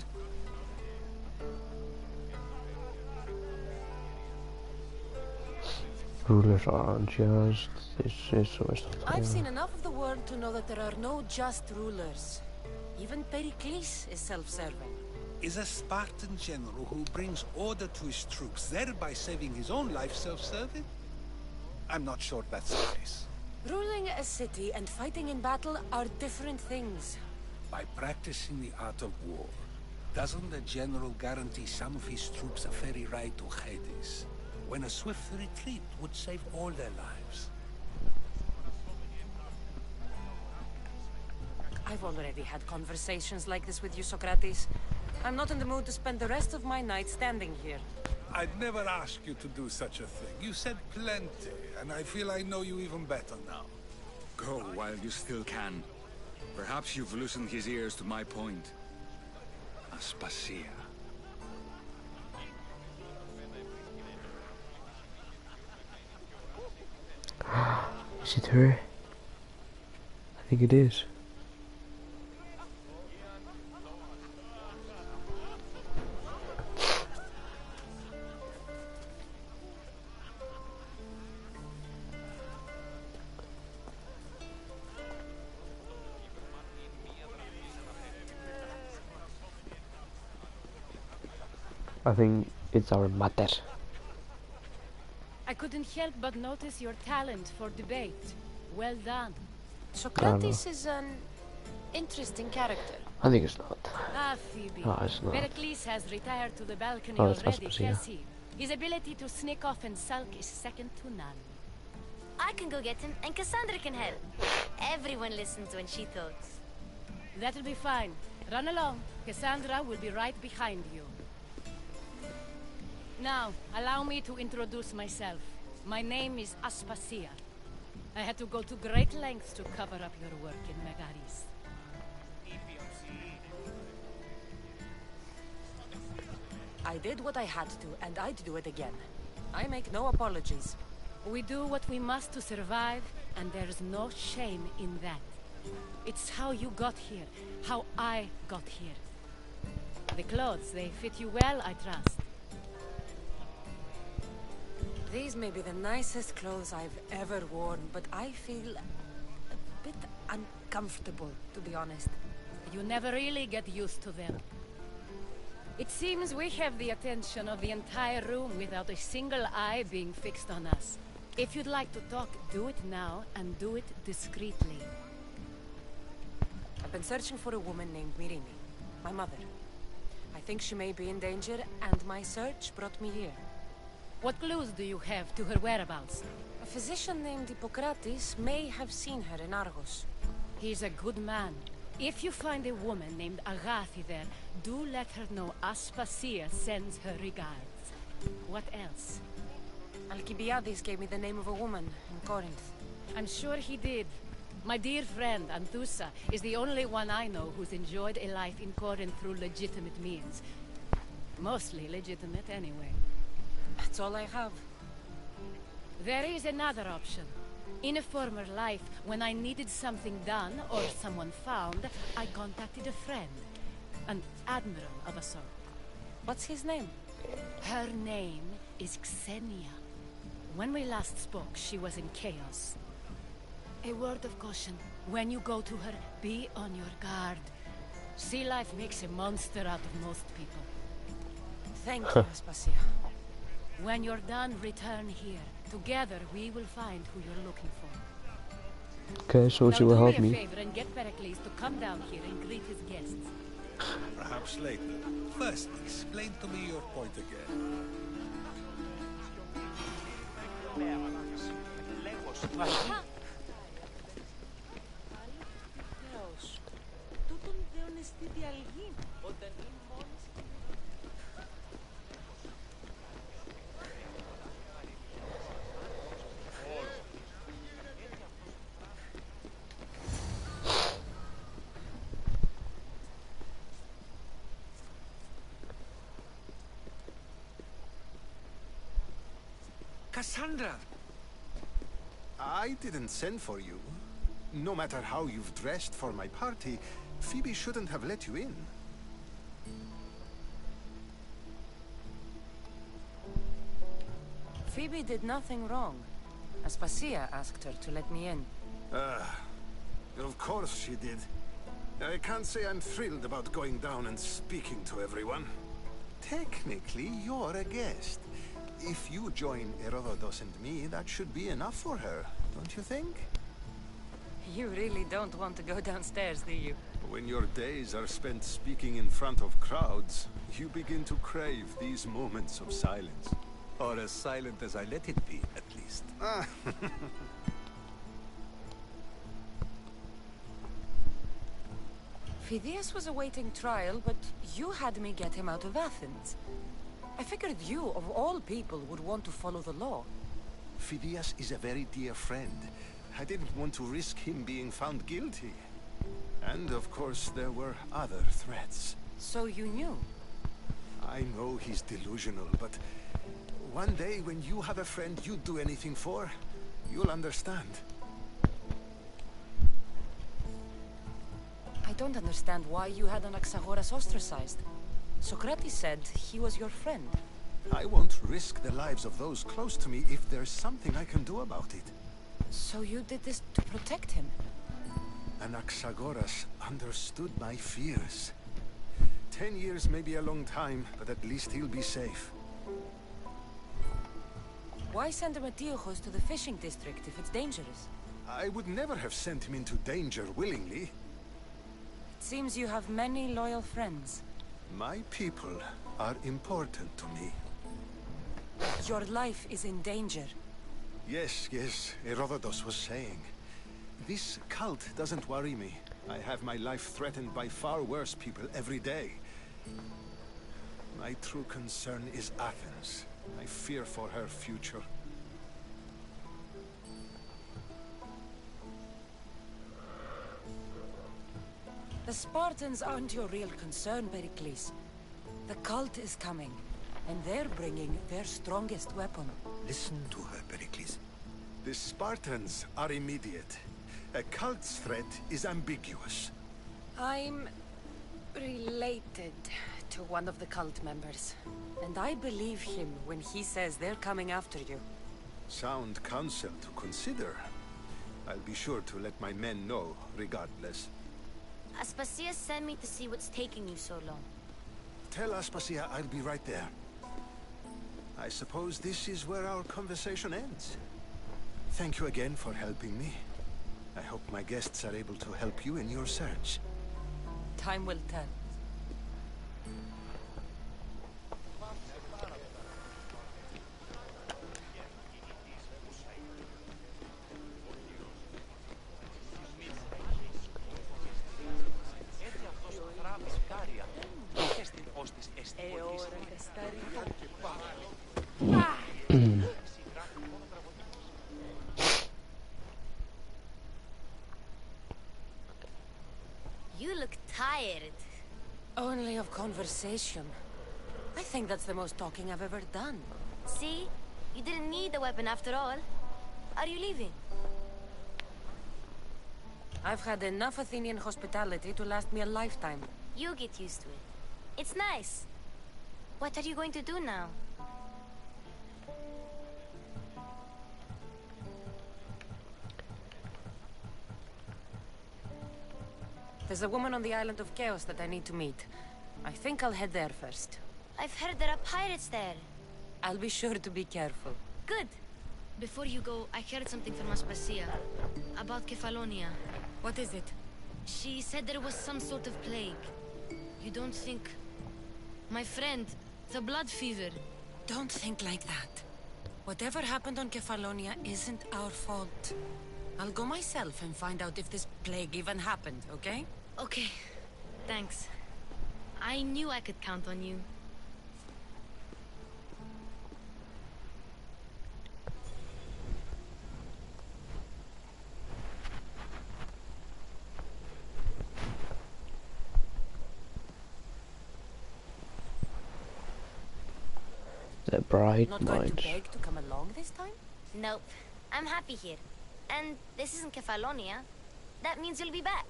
Rulers are unjust. This is so much. I've seen enough of the world to know that there are no just rulers. Even Pericles is self-serving. Is a Spartan general who brings order to his troops, thereby saving his own life, self-serving? I'm not sure that's the case. Ruling a city and fighting in battle are different things. By practicing the art of war, doesn't the general guarantee some of his troops a ferry ride to Hades, when a swift retreat would save all their lives? I've already had conversations like this with you, Socrates. I'm not in the mood to spend the rest of my night standing here. I'd never ask you to do such a thing. You said plenty, and I feel I know you even better now. Go while you still can. Perhaps you've loosened his ears to my point. Aspasia. Is it her? I think it is. I think it's our mater. I couldn't help but notice your talent for debate. Well done. Socrates is an interesting character. I think it's not. Ah, Phoebe. No, it's not. Pericles has retired to the balcony Oh, it's already, Aspasia. has he? His ability to sneak off and sulk is second to none. I can go get him, and Cassandra can help. Everyone listens when she talks. That'll be fine. Run along. Cassandra will be right behind you. Now, allow me to introduce myself. My name is Aspasia. I had to go to great lengths to cover up your work in Megaris. I did what I had to, and I'd do it again. I make no apologies. We do what we must to survive, and there's no shame in that. It's how you got here, how I got here. The clothes, they fit you well, I trust. These may be the nicest clothes I've ever worn, but I feel bit uncomfortable, to be honest. You never really get used to them. It seems we have the attention of the entire room without a single eye being fixed on us. If you'd like to talk, do it now, and do it discreetly. I've been searching for a woman named Mirimi, my mother. I think she may be in danger, and my search brought me here. What clues do you have to her whereabouts? A physician named Hippocrates may have seen her in Argos. He's a good man. If you find a woman named Agathi there, do let her know Aspasia sends her regards. What else? Alcibiades gave me the name of a woman in Corinth. I'm sure he did. My dear friend, Anthusa, is the only one I know who's enjoyed a life in Corinth through legitimate means. Mostly legitimate, anyway. That's all I have. There is another option. In a former life, when I needed something done or someone found, I contacted a friend. An admiral of a sort. What's his name? Her name is Xenia. When we last spoke, she was in chaos. A word of caution. When you go to her, be on your guard. Sea life makes a monster out of most people. Thank you, Aspasia. When you're done, return here. Together, we will find who you're looking for. Okay, so she will help me. Do me a favor and get Pericles to come down here and greet his guests. Perhaps later. First, explain to me your point again. Cassandra! I didn't send for you. No matter how you've dressed for my party, Phoebe shouldn't have let you in. Phoebe did nothing wrong. Aspasia asked her to let me in. Of course she did. I can't say I'm thrilled about going down and speaking to everyone. Technically, you're a guest. If you join Herodotus and me, that should be enough for her, don't you think? You really don't want to go downstairs, do you? When your days are spent speaking in front of crowds, you begin to crave these moments of silence. Or as silent as I let it be, at least. Phidias was awaiting trial, but you had me get him out of Athens. I figured you, of all people, would want to follow the law. Phidias is a very dear friend. I didn't want to risk him being found guilty. And of course, there were other threats. So you knew? I know he's delusional, but one day when you have a friend you'd do anything for, you'll understand. I don't understand why you had Anaxagoras ostracized. Socrates said he was your friend. I won't risk the lives of those close to me if there's something I can do about it. So you did this to protect him? Anaxagoras understood my fears. 10 years may be a long time, but at least he'll be safe. Why send him Antiochos to the fishing district if it's dangerous? I would never have sent him into danger willingly. It seems you have many loyal friends. My people are important to me. Your life is in danger. Yes, Herodotus was saying. This cult doesn't worry me. I have my life threatened by far worse people every day. My true concern is Athens. I fear for her future. The Spartans aren't your real concern, Pericles. The cult is coming, and they're bringing their strongest weapon. Listen to her, Pericles. The Spartans are immediate. A cult's threat is ambiguous. I'm related to one of the cult members, and I believe him when he says they're coming after you. Sound counsel to consider. I'll be sure to let my men know, regardless. Aspasia sent me to see what's taking you so long. Tell Aspasia I'll be right there. I suppose this is where our conversation ends. Thank you again for helping me. I hope my guests are able to help you in your search. Time will tell. You look tired. Only of conversation. I think that's the most talking I've ever done. See? You didn't need the weapon after all. Are you leaving? I've had enough Athenian hospitality to last me a lifetime. You get used to it. It's nice. What are you going to do now? There's a woman on the island of Chaos that I need to meet. I think I'll head there first. I've heard there are pirates there. I'll be sure to be careful. Good. Before you go, I heard something from Aspasia. About Kefalonia. What is it? She said there was some sort of plague. You don't think... My friend, the blood fever. Don't think like that. Whatever happened on Kefalonia isn't our fault. I'll go myself and find out if this plague even happened, okay? Okay. Thanks. I knew I could count on you. The bright Not going minds. to beg to come along this time? Nope. I'm happy here. And this isn't Kefalonia. That means you'll be back.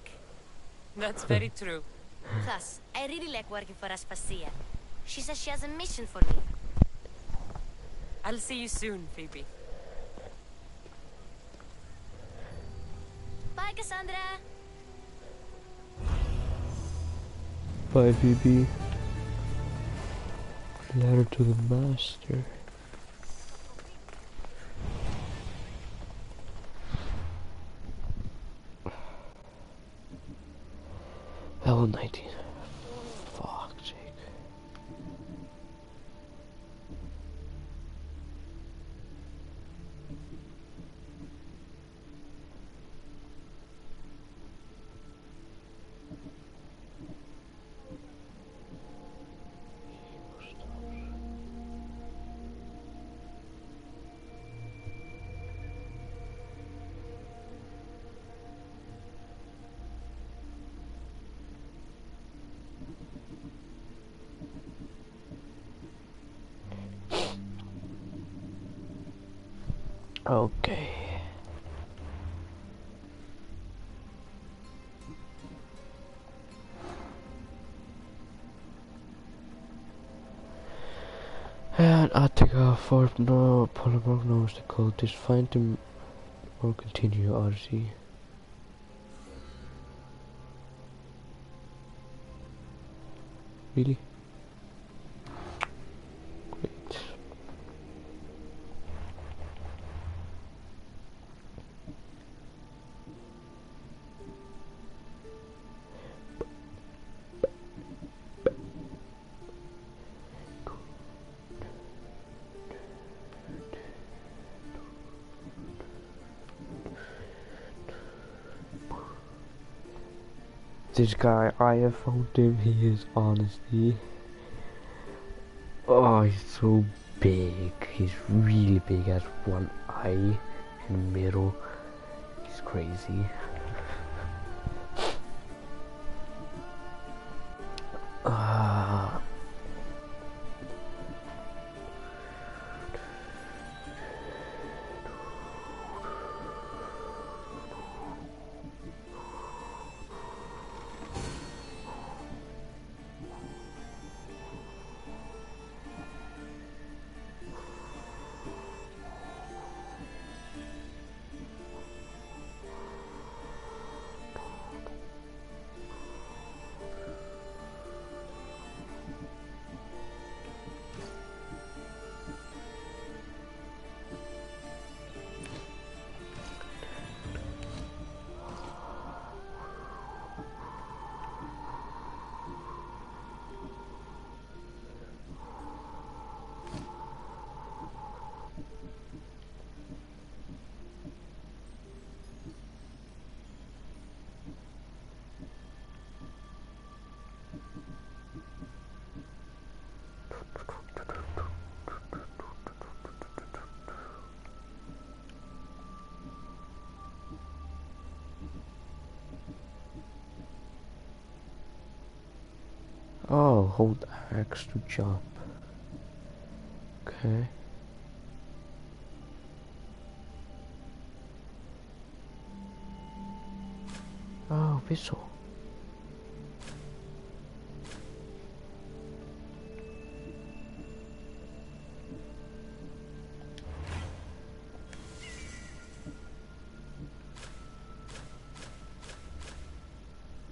That's very true. Plus, I really like working for Aspasia. She says she has a mission for me. I'll see you soon, Phoebe. Bye, Cassandra! Bye, Phoebe. Letter to the master. Level 19. Fuck, Jake. Okay. And Attica, Fort No, Polymark knows the code. Just find him or continue Odyssey. Really? Great. This guy, I have found him, he is honestly... Oh, he's so big. He's really big, has one eye in the middle. He's crazy. hold X to jump. Okay. Oh, whistle.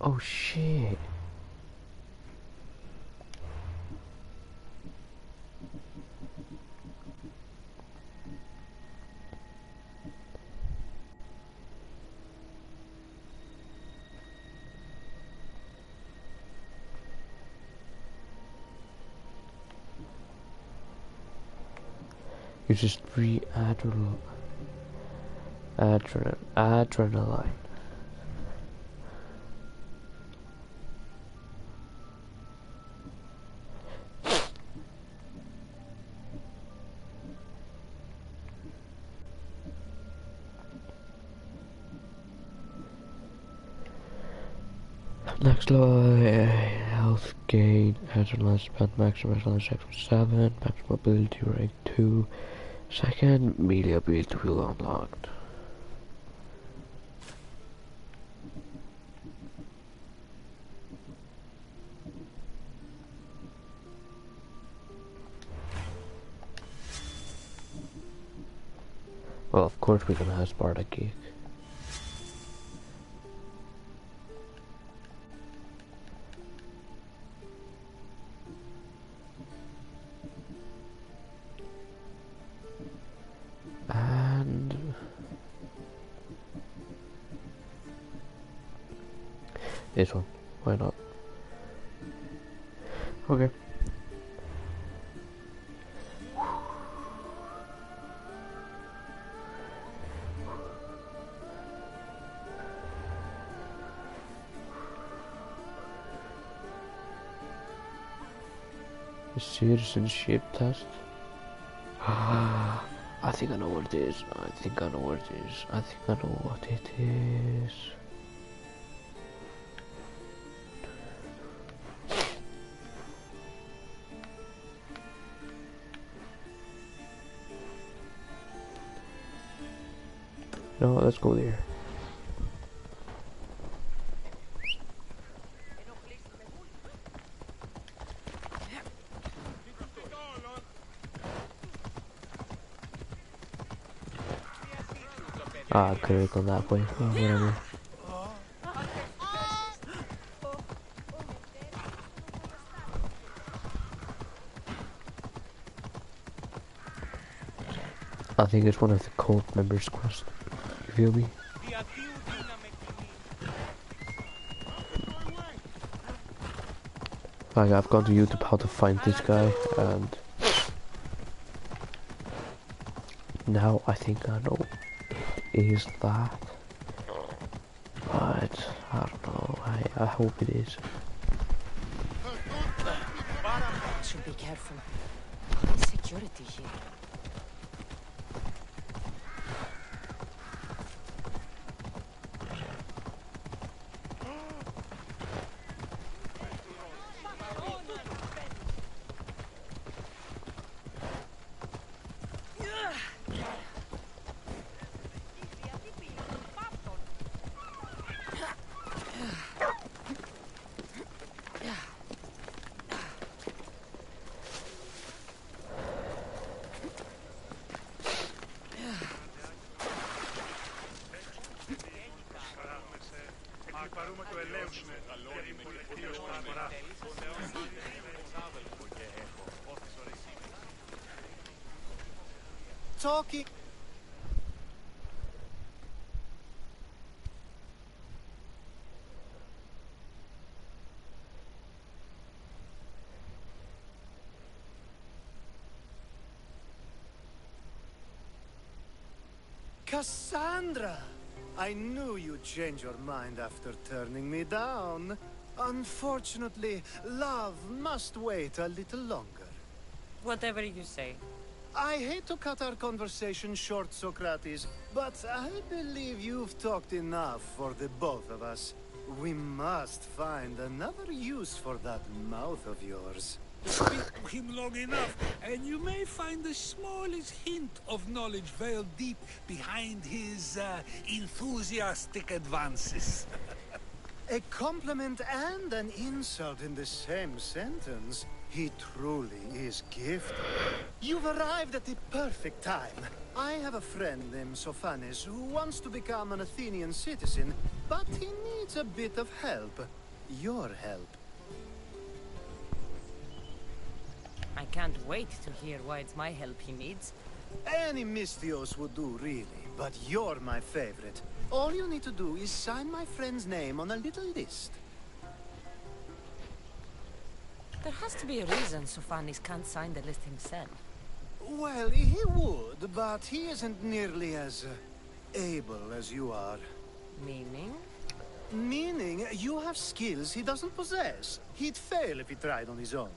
Oh shit. You just breathe adrenaline. Next level, health gain, adrenaline spent, maximum adrenaline section 7, maximum ability rank 2, second, melee ability wheel unlocked. Well, of course we're gonna have Sparta Geek. And this one, why not? Okay. Citizenship test. I think I know what it is. I think I know what it is. I think I know what it is. No, let's go there. Ah, I could have gone that way. Oh, whatever. I think it's one of the cult members' quest. You feel me? Like, I've gone to YouTube how to find this guy, and now I think I know it is that. But I don't know. I hope it is. Should be careful. Security here. Talking. Cassandra! I knew you'd change your mind after turning me down. Unfortunately, love must wait a little longer. Whatever you say. I hate to cut our conversation short, Socrates, but I believe you've talked enough for the both of us. We must find another use for that mouth of yours. Speak to him long enough, and you may find the smallest hint of knowledge veiled deep behind his enthusiastic advances. A compliment and an insult in the same sentence. He truly is gifted. You've arrived at the perfect time. I have a friend named Sophanis who wants to become an Athenian citizen, but he needs a bit of help. Your help. I can't wait to hear why it's my help he needs. Any Mystios would do, really, but you're my favorite. All you need to do is sign my friend's name on a little list. There has to be a reason Sophanis can't sign the list himself. Well, he would, but he isn't nearly as able as you are. Meaning? Meaning, you have skills he doesn't possess. He'd fail if he tried on his own.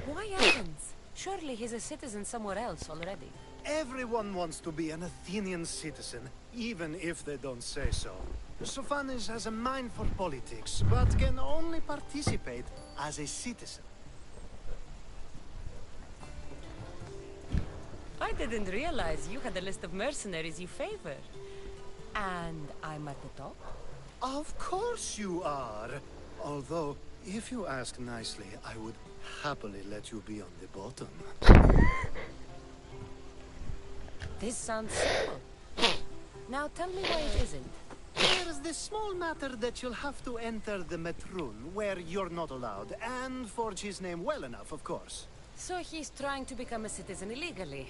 Why Athens? Surely he's a citizen somewhere else already. Everyone wants to be an Athenian citizen, even if they don't say so. Sophanis has a mind for politics, but can only participate as a citizen. I didn't realize you had a list of mercenaries you favor. And I'm at the top? Of course you are. Although, if you ask nicely, I would happily let you be on the bottom. This sounds simple. Now tell me why it isn't. There's this small matter that you'll have to enter the Metroon, where you're not allowed, and forge his name well enough, of course. So he's trying to become a citizen illegally.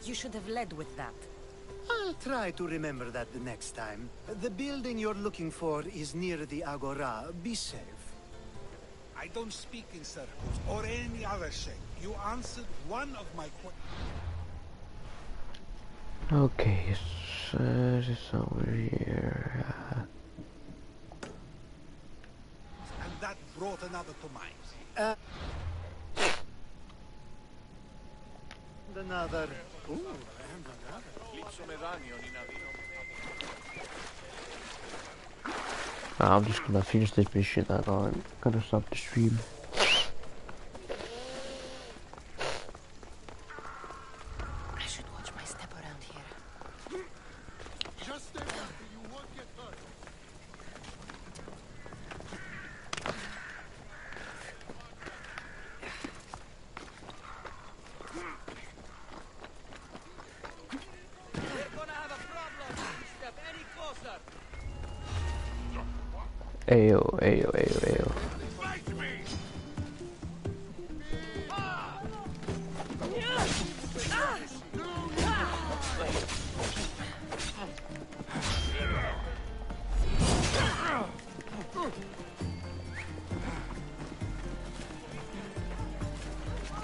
You should have led with that. I'll try to remember that the next time. The building you're looking for is near the Agora. Be safe. I don't speak in circles or any other shape. You answered one of my questions. Okay, so it's over here. And that brought another to mind. And another. Ooh, and another. I'm just gonna finish this mission and I'm gonna stop the stream. I should watch my step around here. Just stay back, you won't get hurt. We're gonna have a problem if you step any closer. Ayo, ayo, ayo, ayo.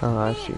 Oh, I see.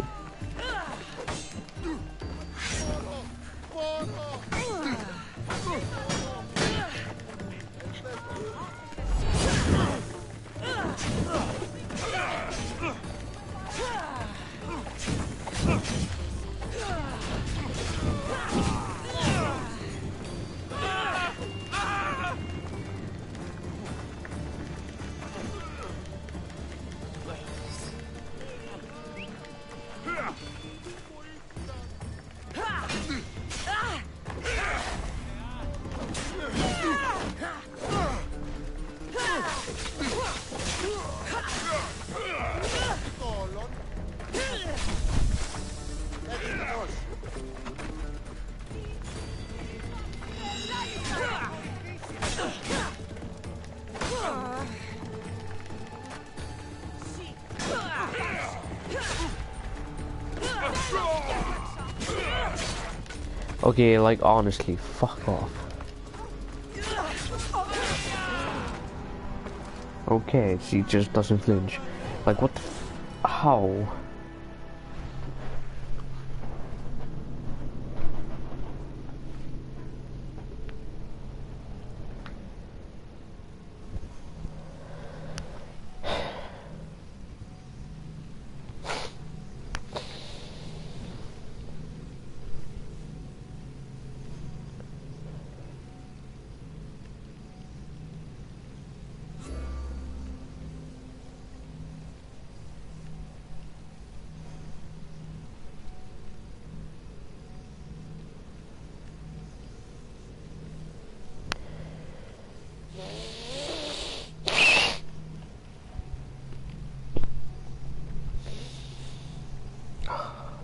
Okay, like honestly, fuck off. Okay, she just doesn't flinch. Like what the how?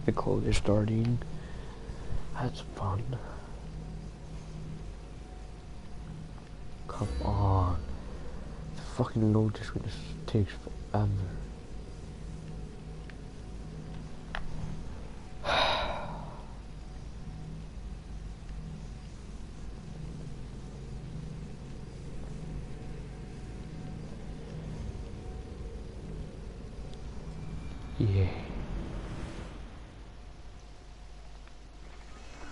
The code is starting. That's fun. Come on. The fucking load screen just takes forever. Yeah.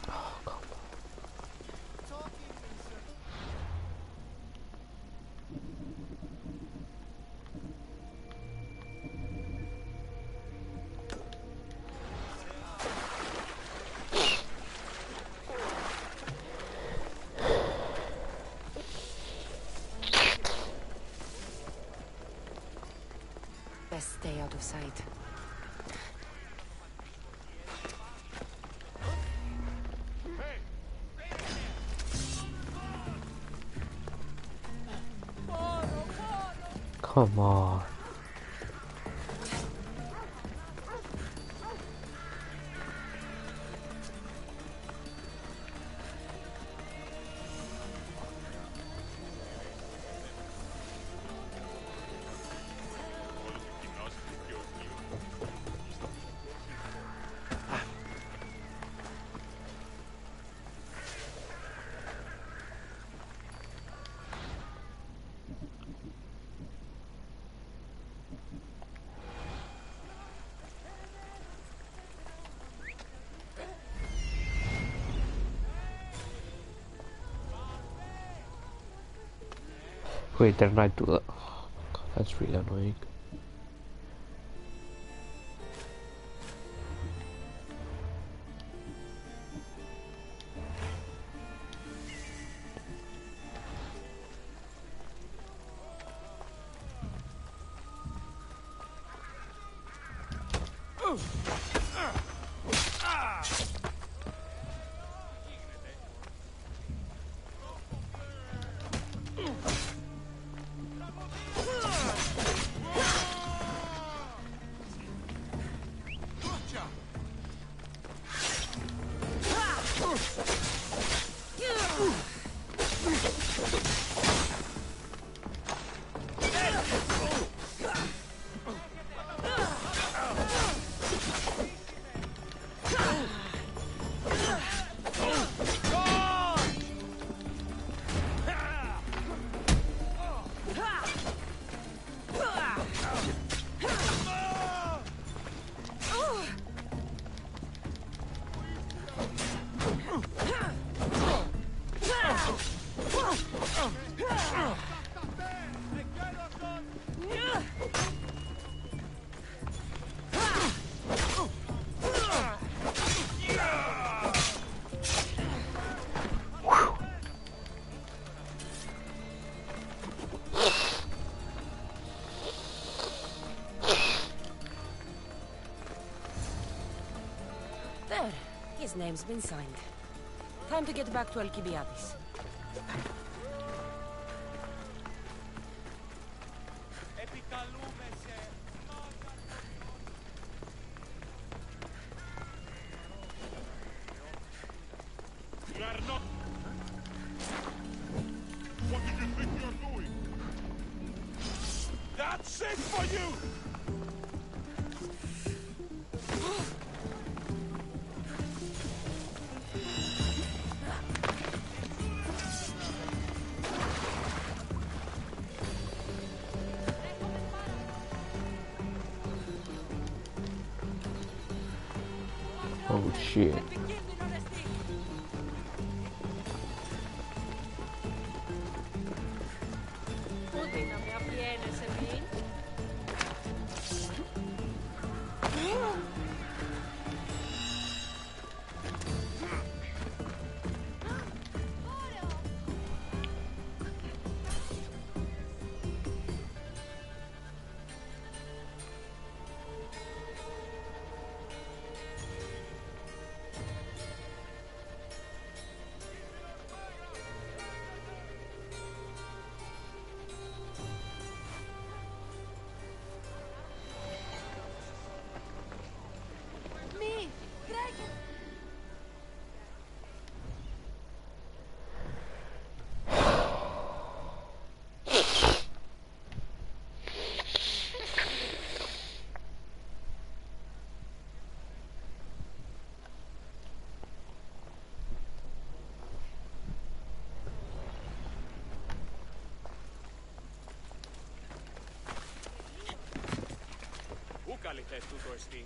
Oh, come on. Best stay out of sight. Come on. Wait, didn't I do that? Oh, God, that's really annoying. There. His name's been signed. Time to get back to Alcibiades. You are not... What do you think you're doing? That's it for you! Oh shit. kaliteet tutuistiin.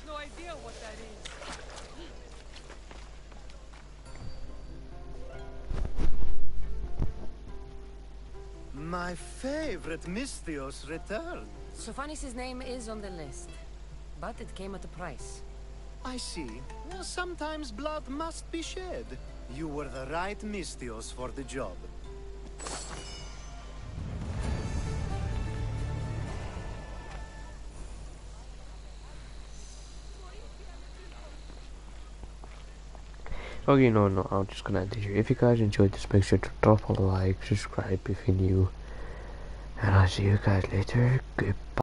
No idea what that is. My favorite Misthios returned. Sophanis' name is on the list, but it came at a price. I see. Well, sometimes blood must be shed. You were the right Misthios for the job. Okay, no, I'm just gonna end it here. If you guys enjoyed this, make sure to drop a like, subscribe if you're new, and I'll see you guys later. Goodbye.